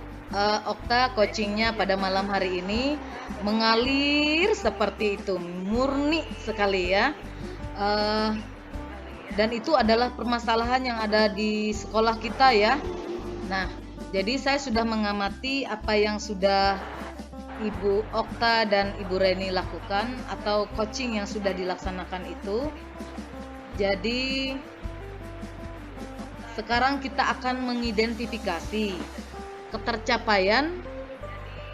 Okta coachingnya pada malam hari ini mengalir seperti itu, murni sekali ya. Dan itu adalah permasalahan yang ada di sekolah kita ya. Nah, jadi saya sudah mengamati apa yang sudah Ibu Okta dan Ibu Reni lakukan atau coaching yang sudah dilaksanakan itu. Jadi sekarang kita akan mengidentifikasi ketercapaian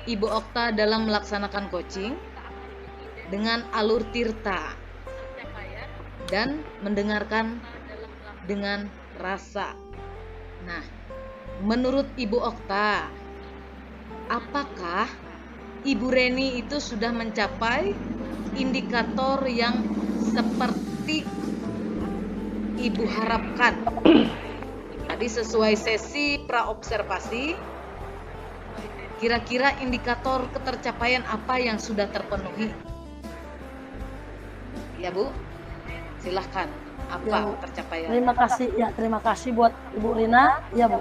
Ibu Okta dalam melaksanakan coaching dengan alur tirta dan mendengarkan dengan rasa. Nah, menurut Ibu Okta, apakah Ibu Reni itu sudah mencapai indikator yang seperti Ibu harapkan? Tadi sesuai sesi praobservasi, kira-kira indikator ketercapaian apa yang sudah terpenuhi? Ya Bu, silahkan. Apa Ya, Bu. tercapaian? Terima kasih buat Ibu Rina. Ya Bu.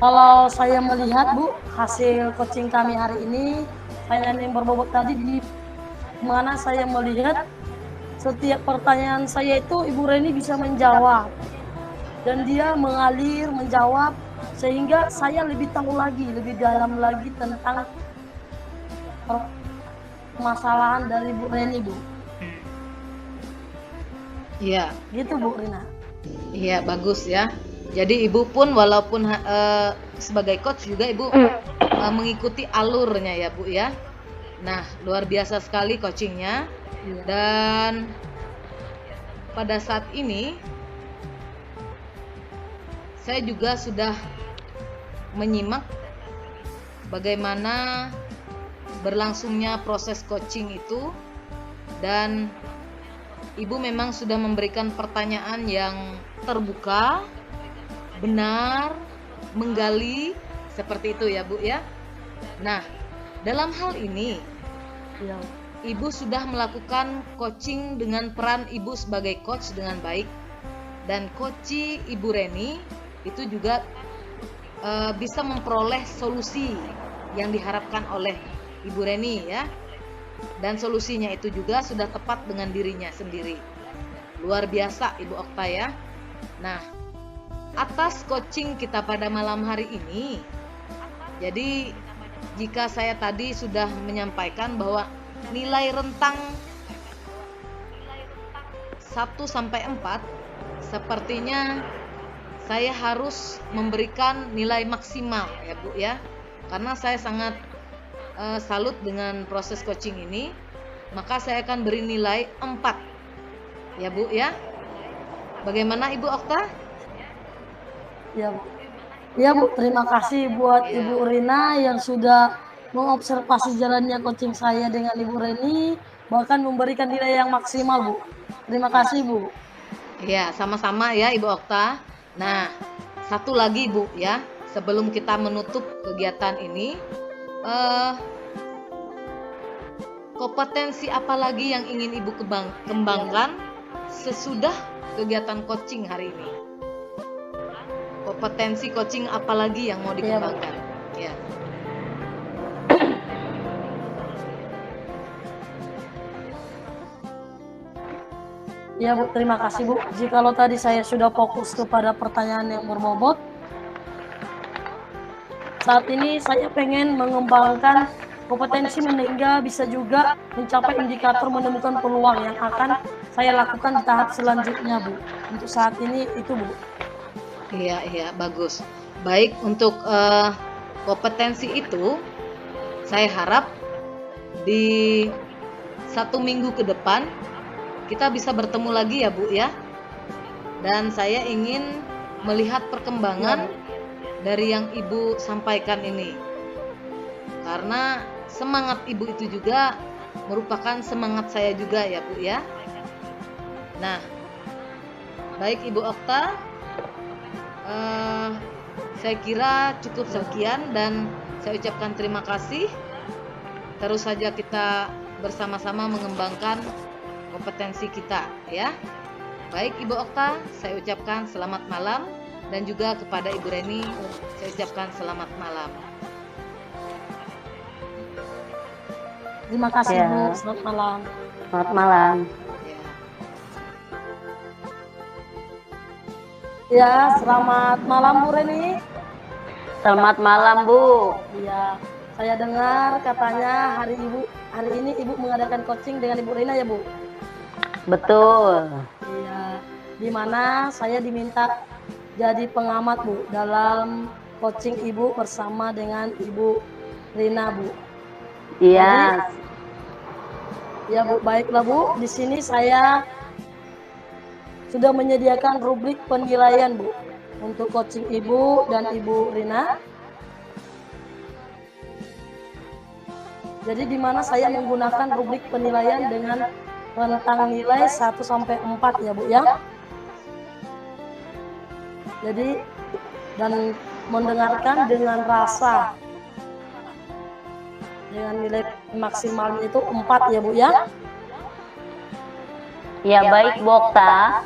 Kalau saya melihat Bu, hasil coaching kami hari ini, saya yang berbobot tadi di mana saya melihat setiap pertanyaan saya itu Ibu Reni bisa menjawab. Dan dia mengalir, menjawab, sehingga saya lebih tahu lagi, lebih dalam lagi tentang permasalahan dari Bu Reni Bu. Iya, Gitu Bu Rina. iya bagus ya. Jadi Ibu pun walaupun sebagai coach juga Ibu mengikuti alurnya ya Bu ya. Nah, luar biasa sekali coachingnya. Iya. Dan pada saat ini saya juga sudah menyimak bagaimana berlangsungnya proses coaching itu, dan Ibu memang sudah memberikan pertanyaan yang terbuka, benar, menggali, seperti itu ya Bu ya. Nah, dalam hal ini Iya. Ibu sudah melakukan coaching dengan peran Ibu sebagai coach dengan baik, dan coachi Ibu Reni itu juga bisa memperoleh solusi yang diharapkan oleh Ibu Reni ya, dan solusinya itu juga sudah tepat dengan dirinya sendiri. Luar biasa Ibu Okta ya. Nah, atas coaching kita pada malam hari ini, jadi jika saya tadi sudah menyampaikan bahwa nilai rentang 1 sampai 4, sepertinya saya harus memberikan nilai maksimal ya Bu ya. karena saya sangat salut dengan proses coaching ini, maka saya akan beri nilai 4. Ya Bu ya. Bagaimana Ibu Okta? Ya Bu. Ya Bu, terima kasih buat Ibu Rina yang sudah mengobservasi jalannya coaching saya dengan Ibu Reni, bahkan memberikan nilai yang maksimal Bu. Terima kasih Bu. Ya, sama-sama ya Ibu Okta. Nah, satu lagi Bu ya, sebelum kita menutup kegiatan ini, kompetensi apa lagi yang ingin Ibu kembangkan sesudah kegiatan coaching hari ini? Kompetensi coaching apa lagi yang mau dikembangkan? Ya. Ya Bu, terima kasih Bu. Jikalau tadi saya sudah fokus kepada pertanyaan yang berbobot, saat ini saya pengen mengembangkan kompetensi sehingga bisa juga mencapai indikator menemukan peluang yang akan saya lakukan di tahap selanjutnya Bu. Untuk saat ini itu Bu. Iya, bagus. Baik, untuk kompetensi itu, saya harap di 1 minggu ke depan kita bisa bertemu lagi ya Bu ya. Dan saya ingin melihat perkembangan dari yang Ibu sampaikan ini. Karena semangat Ibu itu juga merupakan semangat saya juga ya Bu ya. Nah, baik Ibu Okta, saya kira cukup sekian dan saya ucapkan terima kasih. Terus saja kita bersama-sama mengembangkan kompetensi kita ya. Baik Ibu Okta, saya ucapkan selamat malam, dan juga kepada Ibu Reni saya ucapkan selamat malam. Terima kasih Ya. Bu, selamat malam. Selamat malam. Ya, selamat malam Bu Reni. Selamat malam Bu. Iya, saya dengar katanya hari ini Ibu mengadakan coaching dengan Ibu Rina ya Bu. Betul. Iya, di mana saya diminta jadi pengamat Bu dalam coaching Ibu bersama dengan Ibu Rina Bu. Iya. Ya Bu, baiklah Bu. Di sini saya sudah menyediakan rubrik penilaian Bu untuk coaching Ibu dan Ibu Rina. Jadi di mana saya menggunakan rubrik penilaian dengan rentang nilai 1 sampai 4 ya Bu ya. Jadi dan mendengarkan dengan rasa. Dengan nilai maksimalnya itu 4 ya Bu ya. Ya baik Bu Okta.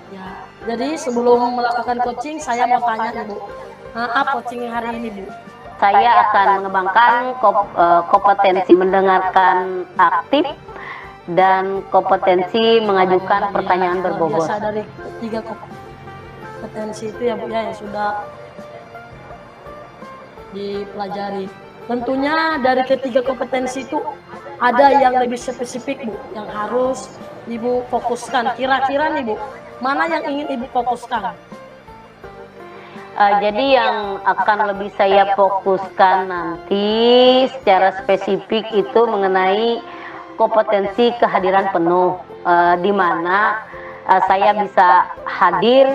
Ya, jadi sebelum melakukan coaching saya mau tanya nih Bu, apa coaching hari ini Bu? Saya akan mengembangkan kompetensi mendengarkan aktif dan kompetensi mengajukan pertanyaan berbobot. Biasa dari 3 kompetensi itu ya Bu ya yang sudah dipelajari. Tentunya dari ketiga kompetensi itu ada yang lebih spesifik Bu, yang harus Ibu fokuskan. Kira-kira nih Bu, mana yang ingin Ibu fokuskan? Jadi yang akan lebih saya fokuskan nanti secara spesifik itu mengenai kompetensi kehadiran penuh, di mana saya bisa hadir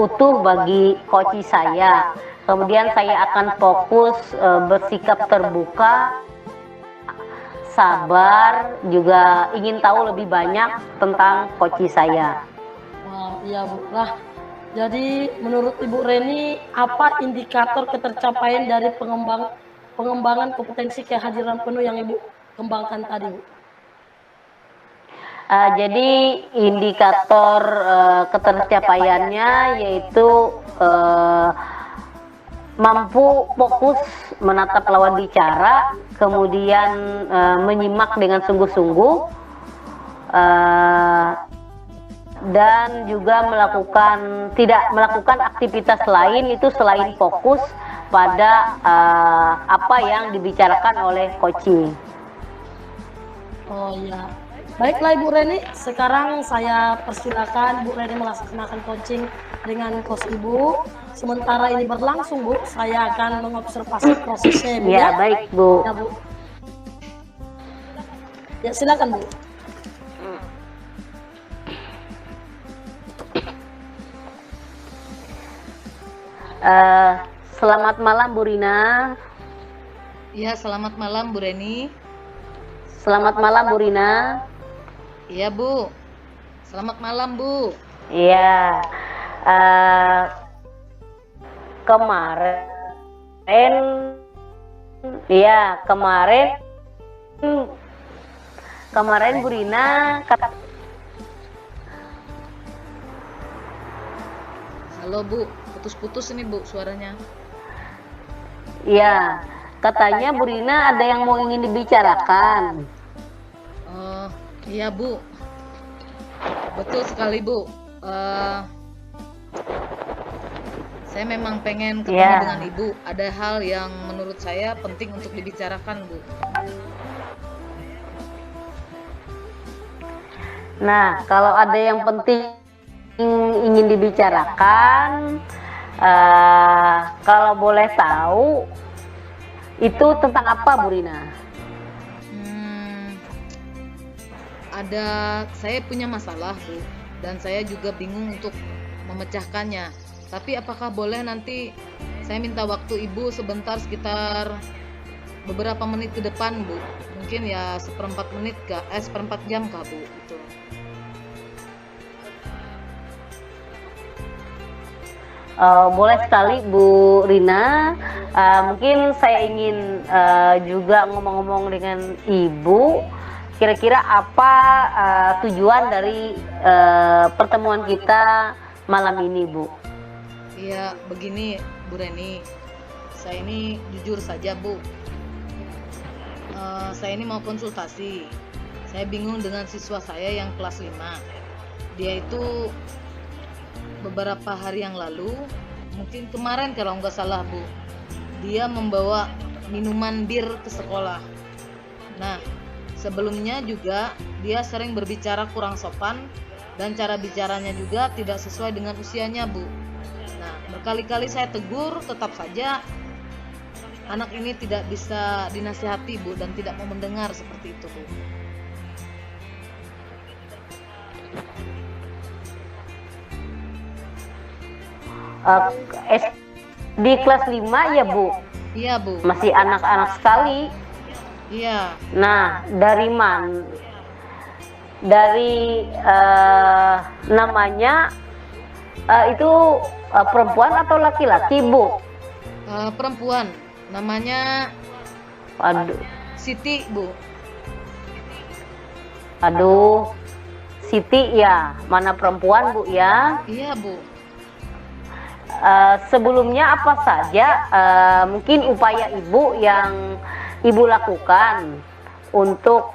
utuh bagi coach saya. Kemudian saya akan fokus bersikap terbuka, sabar, juga ingin tahu lebih banyak tentang coach saya. Wah, iya Bu. Lah, jadi menurut Ibu Reni, apa indikator ketercapaian dari pengembangan kompetensi kehadiran penuh yang Ibu kembangkan tadi Bu? Jadi indikator ketercapaiannya yaitu mampu fokus menatap lawan bicara, kemudian menyimak dengan sungguh-sungguh, dan juga tidak melakukan aktivitas lain itu selain fokus pada apa yang dibicarakan oleh coaching. Oh iya. Baiklah Ibu Reni, sekarang saya persilakan Bu Reni melaksanakan coaching dengan kos Ibu. Sementara ini berlangsung Bu, saya akan mengobservasi prosesnya Bu. Ya, baik Bu. Ya Bu. Ya silakan Bu. Selamat malam Bu Rina. Ya, selamat malam Bu Reni. Selamat malam Bu Rina. Iya Bu. Selamat malam Bu. Iya. Kemarin, ya kemarin Bu Rina kata. Halo Bu, putus-putus ini Bu suaranya. Iya, katanya Bu Rina ada yang mau ingin dibicarakan. Oh, iya Bu. Betul sekali Bu. Saya memang pengen ketemu Ya. dengan Ibu. Ada hal yang menurut saya penting untuk dibicarakan Bu. Nah, kalau ada yang penting ingin dibicarakan, kalau boleh tahu, itu tentang apa Bu Rina? Saya punya masalah Bu, dan saya juga bingung untuk memecahkannya. Tapi apakah boleh nanti saya minta waktu Ibu sebentar, sekitar beberapa menit ke depan Bu? Mungkin ya seperempat jam kah Bu? Gitu. Boleh sekali Bu Rina. Mungkin saya ingin juga ngomong-ngomong dengan Ibu. Kira-kira apa tujuan dari pertemuan kita malam ini Bu? Iya, begini Bu Reni. Saya ini jujur saja Bu. Saya ini mau konsultasi. Saya bingung dengan siswa saya yang kelas 5. Dia itu beberapa hari yang lalu, mungkin kemarin kalau nggak salah Bu, dia membawa minuman bir ke sekolah. Nah, sebelumnya juga dia sering berbicara kurang sopan dan cara bicaranya juga tidak sesuai dengan usianya Bu. Nah, berkali-kali saya tegur, tetap saja anak ini tidak bisa dinasihati Bu, dan tidak mau mendengar seperti itu Bu. Di kelas 5 ya Bu? Iya Bu. Masih anak-anak sekali. Iya. Nah, dari mana? Dari namanya itu perempuan atau laki-laki Bu? Perempuan, namanya Aduh, Siti Bu. aduh, Siti ya, mana perempuan Bu ya? Iya Bu. Sebelumnya apa saja mungkin upaya Ibu yang Ibu lakukan untuk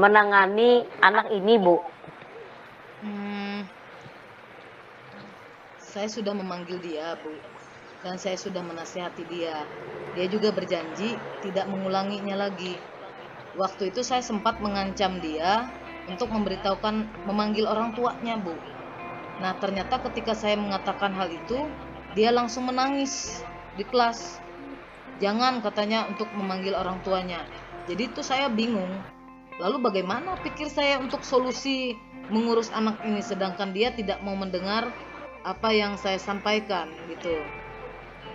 menangani anak ini Bu? Saya sudah memanggil dia Bu, dan saya sudah menasihati dia. Dia juga berjanji tidak mengulanginya lagi. Waktu itu saya sempat mengancam dia untuk memanggil orang tuanya Bu. Nah, ternyata ketika saya mengatakan hal itu, dia langsung menangis di kelas. Jangan, katanya, untuk memanggil orang tuanya. Jadi itu saya bingung. Lalu bagaimana pikir saya untuk solusi mengurus anak ini, sedangkan dia tidak mau mendengar apa yang saya sampaikan gitu.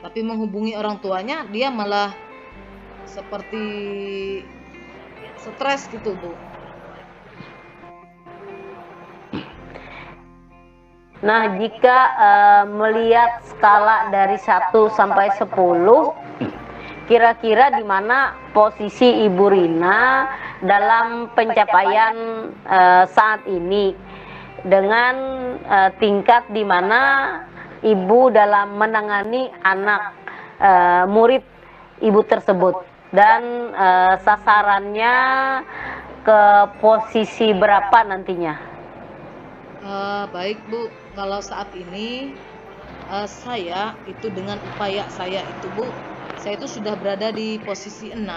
Tapi menghubungi orang tuanya, dia malah seperti stres gitu Bu. Nah, jika melihat skala dari 1 sampai 10, kira-kira di mana posisi Ibu Rina dalam pencapaian saat ini, dengan tingkat di mana Ibu dalam menangani anak murid Ibu tersebut, dan sasarannya ke posisi berapa nantinya? Baik Bu, kalau saat ini saya itu dengan upaya saya itu Bu, saya itu sudah berada di posisi 6.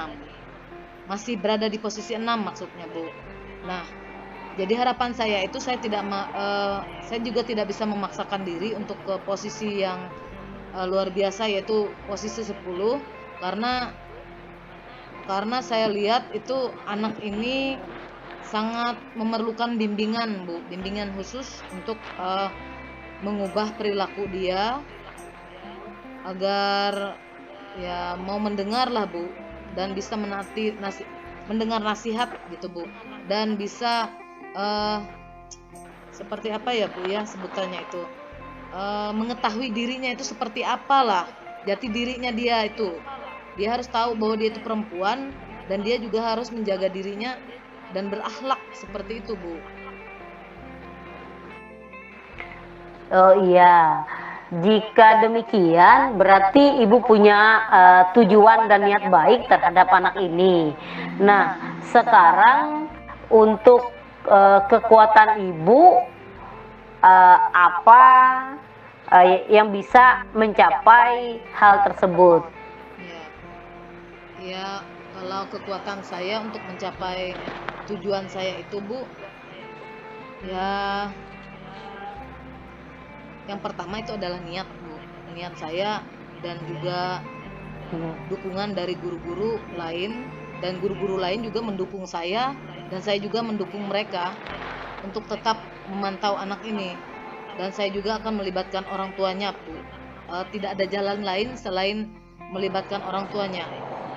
Masih berada di posisi 6 maksudnya Bu. Nah, Jadi harapan saya itu saya juga tidak bisa memaksakan diri untuk ke posisi yang luar biasa, yaitu posisi 10, karena saya lihat itu anak ini sangat memerlukan bimbingan, Bu, bimbingan khusus untuk mengubah perilaku dia agar ya mau mendengar lah, Bu, dan bisa mendengar nasihat gitu, Bu, dan bisa seperti apa ya, Bu, ya sebutannya itu, mengetahui dirinya itu seperti apalah jati dirinya dia itu. Dia harus tahu bahwa dia itu perempuan dan dia juga harus menjaga dirinya dan berakhlak seperti itu, Bu. Oh iya, jika demikian berarti ibu punya tujuan dan niat baik terhadap anak ini. Nah, sekarang untuk kekuatan ibu, apa yang bisa mencapai hal tersebut? Ya, kalau kekuatan saya untuk mencapai tujuan saya itu, Bu, ya yang pertama itu adalah niat, Bu. Niat saya dan juga dukungan dari guru-guru lain, dan guru-guru lain juga mendukung saya dan saya juga mendukung mereka untuk tetap memantau anak ini, dan saya juga akan melibatkan orang tuanya, Bu. Tidak ada jalan lain selain melibatkan orang tuanya,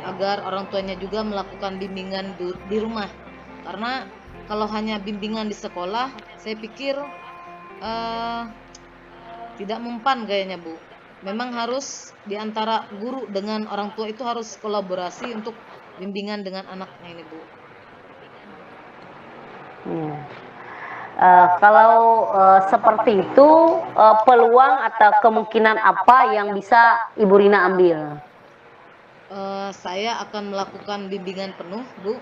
agar orang tuanya juga melakukan bimbingan di rumah, karena kalau hanya bimbingan di sekolah saya pikir tidak mempan kayaknya, Bu. Memang harus di antara guru dengan orang tua itu harus kolaborasi untuk bimbingan dengan anaknya ini, Bu. Kalau seperti itu, peluang atau kemungkinan apa yang bisa Ibu Rina ambil? Saya akan melakukan bimbingan penuh, Bu,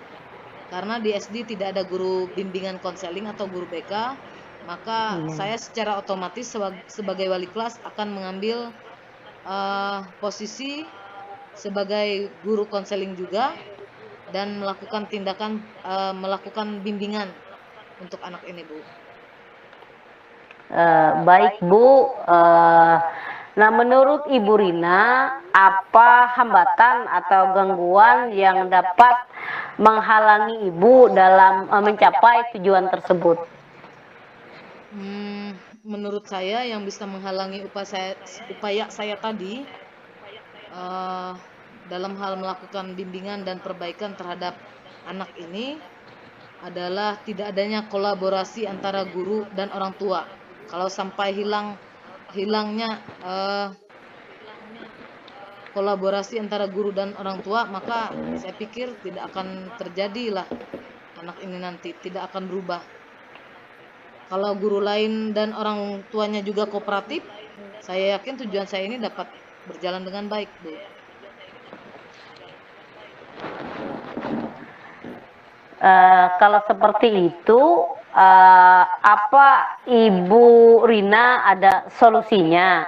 karena di SD tidak ada guru bimbingan konseling atau guru BK, maka saya secara otomatis sebagai wali kelas akan mengambil posisi sebagai guru konseling juga dan melakukan bimbingan untuk anak ini, Bu. Baik, Bu. Nah, menurut Ibu Rina, apa hambatan atau gangguan yang dapat menghalangi Ibu dalam mencapai tujuan tersebut? Menurut saya yang bisa menghalangi upaya saya tadi dalam hal melakukan bimbingan dan perbaikan terhadap anak ini adalah tidak adanya kolaborasi antara guru dan orang tua. Kalau sampai hilangnya kolaborasi antara guru dan orang tua, maka saya pikir tidak akan terjadilah anak ini nanti, tidak akan berubah. Kalau guru lain dan orang tuanya juga kooperatif, saya yakin tujuan saya ini dapat berjalan dengan baik, Bu. Kalau seperti itu, apa Ibu Rina ada solusinya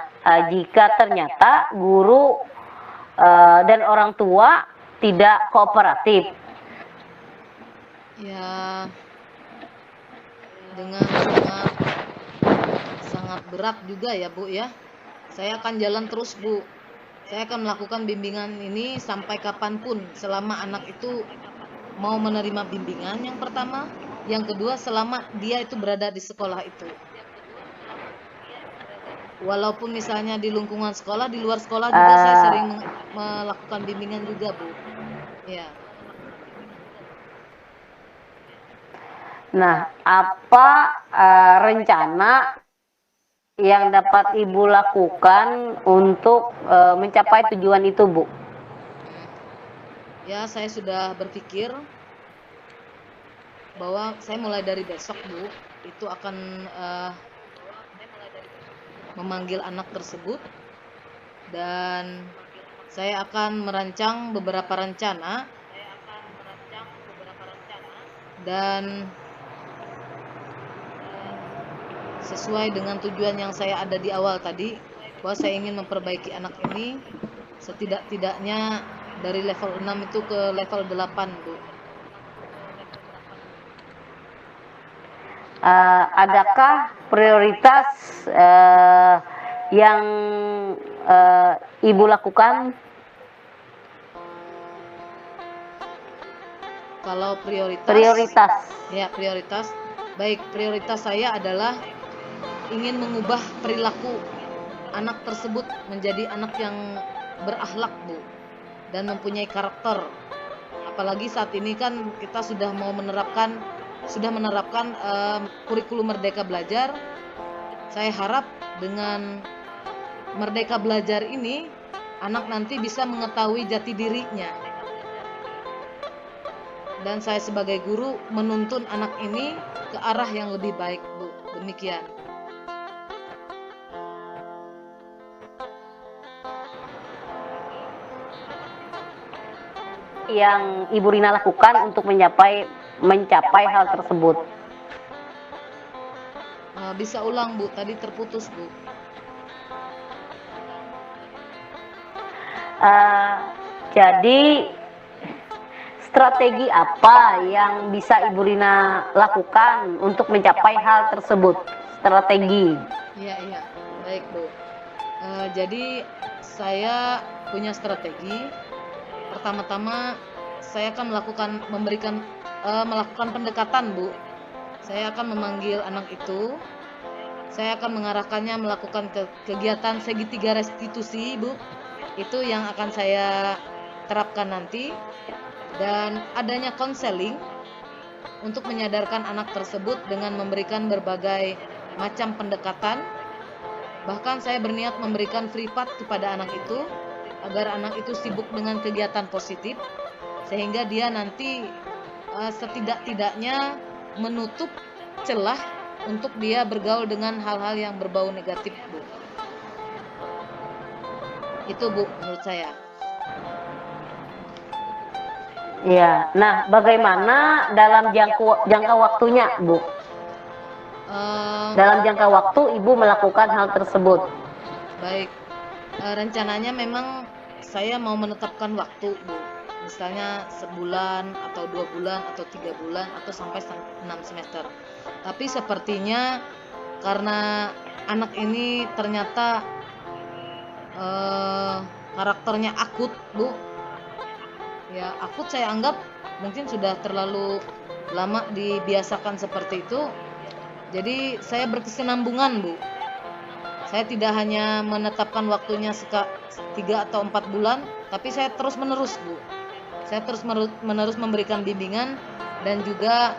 jika ternyata guru dan orang tua tidak kooperatif? Ya, dengan sangat berat juga ya, Bu, ya. Saya akan jalan terus, Bu. Saya akan melakukan bimbingan ini sampai kapanpun, selama anak itu mau menerima bimbingan yang pertama, yang kedua selama dia itu berada di sekolah itu. Walaupun misalnya di lingkungan sekolah, di luar sekolah juga saya sering melakukan bimbingan juga, Bu. Ya. Nah, apa rencana yang dapat Ibu lakukan untuk mencapai tujuan itu, Bu? Ya, saya sudah berpikir bahwa saya mulai dari besok, Bu, itu akan memanggil anak tersebut, dan saya akan merancang beberapa rencana, dan sesuai dengan tujuan yang saya ada di awal tadi, bahwa saya ingin memperbaiki anak ini setidak-tidaknya dari level 6 itu ke level 8, Bu. adakah prioritas yang Ibu lakukan? Kalau Prioritas. ya prioritas. Baik, prioritas saya adalah ingin mengubah perilaku anak tersebut menjadi anak yang berakhlak, Bu, dan mempunyai karakter. Apalagi saat ini kan kita sudah menerapkan kurikulum Merdeka Belajar. Saya harap dengan Merdeka Belajar ini anak nanti bisa mengetahui jati dirinya. Dan saya sebagai guru menuntun anak ini ke arah yang lebih baik, Bu. Demikian. Yang Ibu Rina lakukan untuk mencapai hal tersebut? Bisa ulang, Bu, tadi terputus, Bu. Jadi strategi apa yang bisa Ibu Rina lakukan untuk mencapai hal tersebut? Strategi. Iya, baik, Bu. Jadi saya punya strategi. Pertama-tama saya akan melakukan pendekatan, Bu. Saya akan memanggil anak itu. Saya akan mengarahkannya melakukan kegiatan segitiga restitusi, Bu. Itu yang akan saya terapkan nanti. Dan adanya konseling untuk menyadarkan anak tersebut dengan memberikan berbagai macam pendekatan. Bahkan saya berniat memberikan privat kepada anak itu agar anak itu sibuk dengan kegiatan positif, sehingga dia nanti setidak-tidaknya menutup celah untuk dia bergaul dengan hal-hal yang berbau negatif, Bu. Itu, Bu, menurut saya. Ya, nah bagaimana dalam jangka waktunya, Bu? Dalam jangka waktu Ibu melakukan hal tersebut? Baik, rencananya memang saya mau menetapkan waktu, Bu. Misalnya sebulan atau 2 bulan atau 3 bulan atau sampai 6 semester. Tapi sepertinya karena anak ini ternyata karakternya akut, Bu. Ya, akut saya anggap mungkin sudah terlalu lama dibiasakan seperti itu. Jadi saya berkesinambungan, Bu. Saya tidak hanya menetapkan waktunya 3 atau 4 bulan, tapi saya terus menerus, Bu. Saya terus menerus memberikan bimbingan, dan juga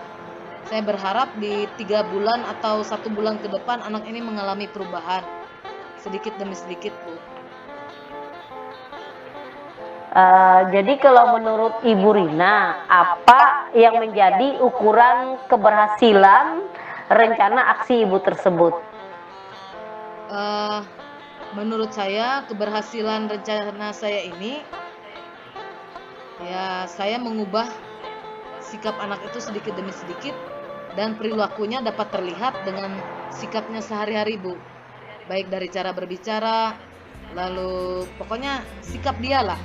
saya berharap di 3 bulan atau 1 bulan ke depan anak ini mengalami perubahan sedikit demi sedikit, Bu. Jadi kalau menurut Ibu Rina, apa yang menjadi ukuran keberhasilan rencana aksi Ibu tersebut? Menurut saya keberhasilan rencana saya ini, ya saya mengubah sikap anak itu sedikit demi sedikit, dan perilakunya dapat terlihat dengan sikapnya sehari-hari, Bu. Baik dari cara berbicara, lalu pokoknya sikap dia lah,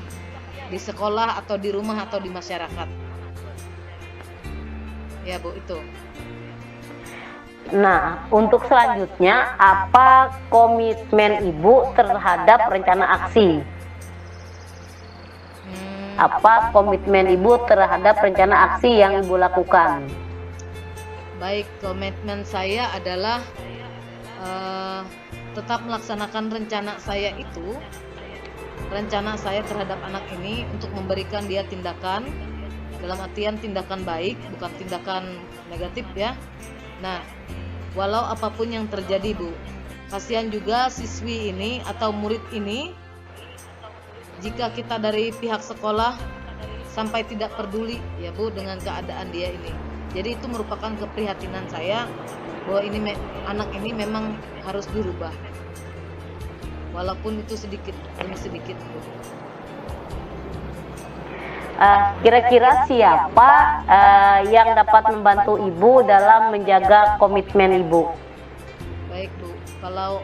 di sekolah atau di rumah atau di masyarakat. Ya, Bu, itu. Nah, untuk selanjutnya, apa komitmen Ibu terhadap rencana aksi? Apa komitmen Ibu terhadap rencana aksi yang Ibu lakukan? Baik, komitmen saya adalah tetap melaksanakan rencana saya itu. Rencana saya terhadap anak ini untuk memberikan dia tindakan, dalam artian tindakan baik, bukan tindakan negatif, ya. Nah, walau apapun yang terjadi, Bu, kasihan juga siswi ini atau murid ini jika kita dari pihak sekolah sampai tidak peduli, ya, Bu, dengan keadaan dia ini. Jadi itu merupakan keprihatinan saya bahwa anak ini memang harus dirubah, walaupun itu sedikit demi sedikit, Bu. Kira-kira siapa yang dapat membantu Ibu dalam menjaga komitmen Ibu? Baik, Bu, kalau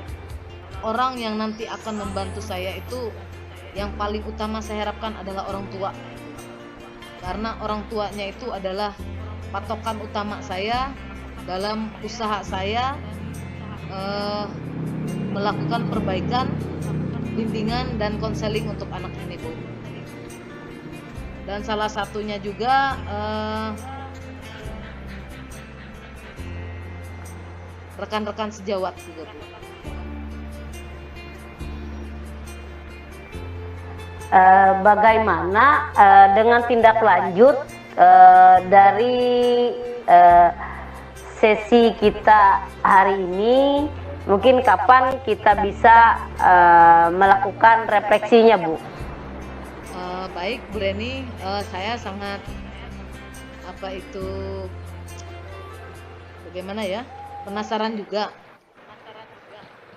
orang yang nanti akan membantu saya itu, yang paling utama saya harapkan adalah orang tua. Karena orang tuanya itu adalah patokan utama saya dalam usaha saya melakukan perbaikan, bimbingan dan konseling untuk anak ini, Bu. Dan salah satunya juga rekan-rekan sejawat juga, Bu. Bagaimana dengan tindak lanjut dari sesi kita hari ini, mungkin kapan kita bisa melakukan refleksinya, Bu? Baik, Bu Reni, saya sangat bagaimana ya, penasaran juga.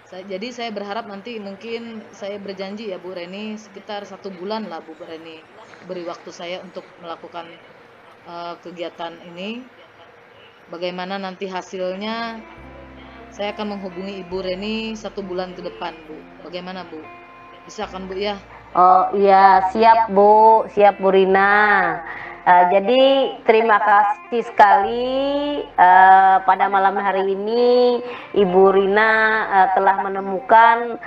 Jadi saya berharap nanti mungkin saya berjanji ya Bu Reni, sekitar 1 bulan lah Bu Reni beri waktu saya untuk melakukan kegiatan ini. Bagaimana nanti hasilnya, saya akan menghubungi Ibu Reni 1 bulan ke depan, Bu. Bagaimana, Bu? Bisa kan, Bu, ya? Oh iya, siap Bu, siap Bu Rina. Jadi terima kasih sekali pada malam hari ini Ibu Rina telah menemukan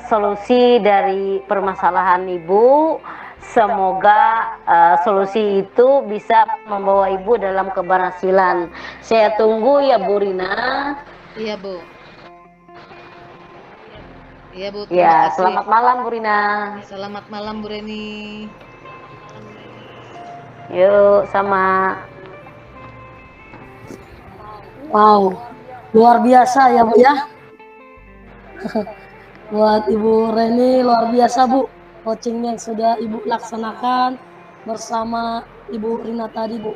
solusi dari permasalahan Ibu. Semoga solusi itu bisa membawa Ibu dalam keberhasilan. Saya tunggu ya Bu Rina. Iya, Bu. Iya, Bu. Terima Ya, kasih. selamat malam Bu Rina. Selamat malam, Bu Reni. Yuk, sama. Wow, luar biasa ya Bu ya. Buat Ibu Reni luar biasa Bu, coaching yang sudah Ibu laksanakan bersama Ibu Rina tadi Bu.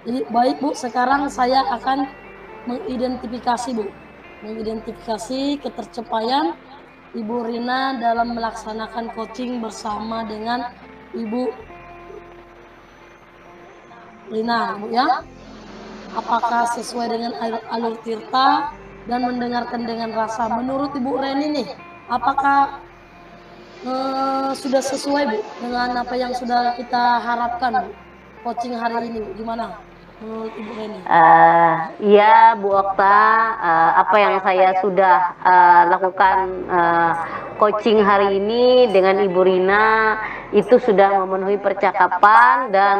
Jadi baik Bu, sekarang saya akan mengidentifikasi Bu, mengidentifikasi ketercapaian Ibu Rina dalam melaksanakan coaching bersama dengan Ibu Rina Bu ya. Apakah sesuai dengan alur tirta dan mendengarkan dengan rasa? Menurut Ibu Reni nih, apakah sudah sesuai Bu dengan apa yang sudah kita harapkan Bu? Coaching hari ini Bu, gimana menurut Ibu Reni? Iya Bu Okta, apa yang saya sudah lakukan coaching hari ini dengan Ibu Rina itu sudah memenuhi percakapan dan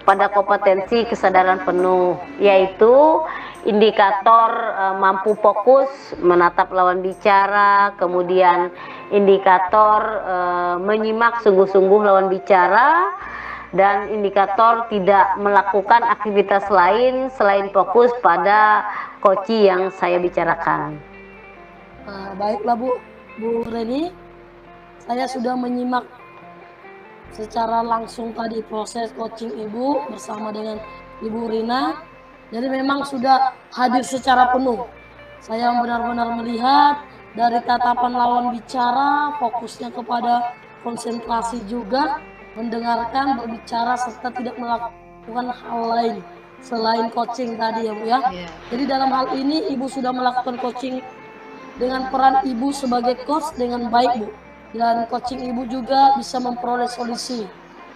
pada kompetensi kesadaran penuh, yaitu indikator mampu fokus menatap lawan bicara, kemudian indikator menyimak sungguh-sungguh lawan bicara, dan indikator tidak melakukan aktivitas lain selain fokus pada coaching yang saya bicarakan. Baiklah Bu Reni, saya sudah menyimak secara langsung tadi proses coaching Ibu bersama dengan Ibu Rina. Jadi memang sudah hadir secara penuh. Saya benar-benar melihat dari tatapan lawan bicara, fokusnya kepada konsentrasi juga, mendengarkan, berbicara, serta tidak melakukan hal lain selain coaching tadi ya Bu ya. Jadi dalam hal ini Ibu sudah melakukan coaching dengan peran Ibu sebagai coach dengan baik Bu. Dan coaching Ibu juga bisa memperoleh solusi.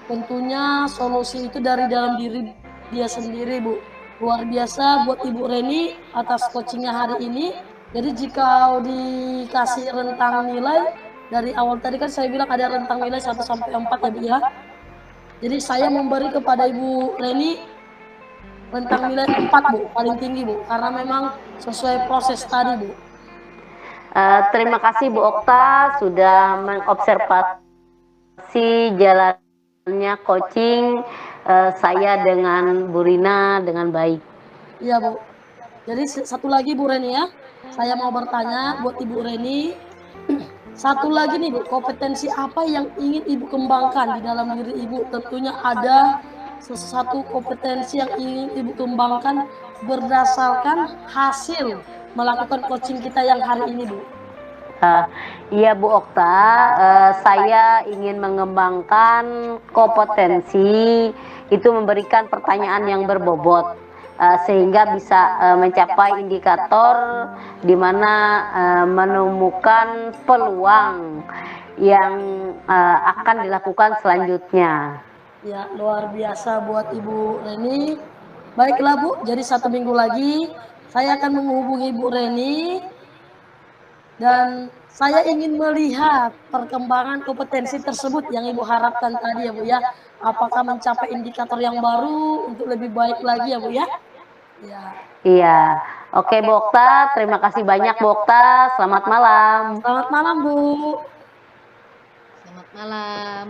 Tentunya solusi itu dari dalam diri dia sendiri Bu. Luar biasa buat Ibu Reni atas coachingnya hari ini. Jadi jika dikasih rentang nilai, dari awal tadi kan saya bilang ada rentang nilai 1 sampai 4 ya Bu ya. Jadi saya memberi kepada Ibu Reni rentang nilai 4 Bu, paling tinggi Bu, karena memang sesuai proses tadi Bu. Terima kasih Bu Okta sudah mengobservasi jalannya coaching saya dengan Bu Rina dengan baik. Iya Bu. Jadi satu lagi Bu Reni ya, saya mau bertanya buat Ibu Reni. Satu lagi nih Bu, kompetensi apa yang ingin Ibu kembangkan di dalam diri Ibu? Tentunya ada sesuatu kompetensi yang ingin Ibu kembangkan berdasarkan hasil melakukan coaching kita yang hari ini Bu. Iya Bu Okta, saya ingin mengembangkan kompetensi itu memberikan pertanyaan yang berbobot sehingga bisa mencapai indikator di mana menemukan peluang yang akan dilakukan selanjutnya. Ya, luar biasa buat Ibu Reni. Baiklah Bu, jadi 1 minggu lagi saya akan menghubungi Bu Reni dan saya ingin melihat perkembangan kompetensi tersebut yang Ibu harapkan tadi ya Bu ya. Apakah mencapai indikator yang baru untuk lebih baik lagi ya Bu ya? Ya. Iya. Oke, Bu Okta, terima kasih banyak Bu Okta. Selamat malam. Selamat malam Bu. Selamat malam.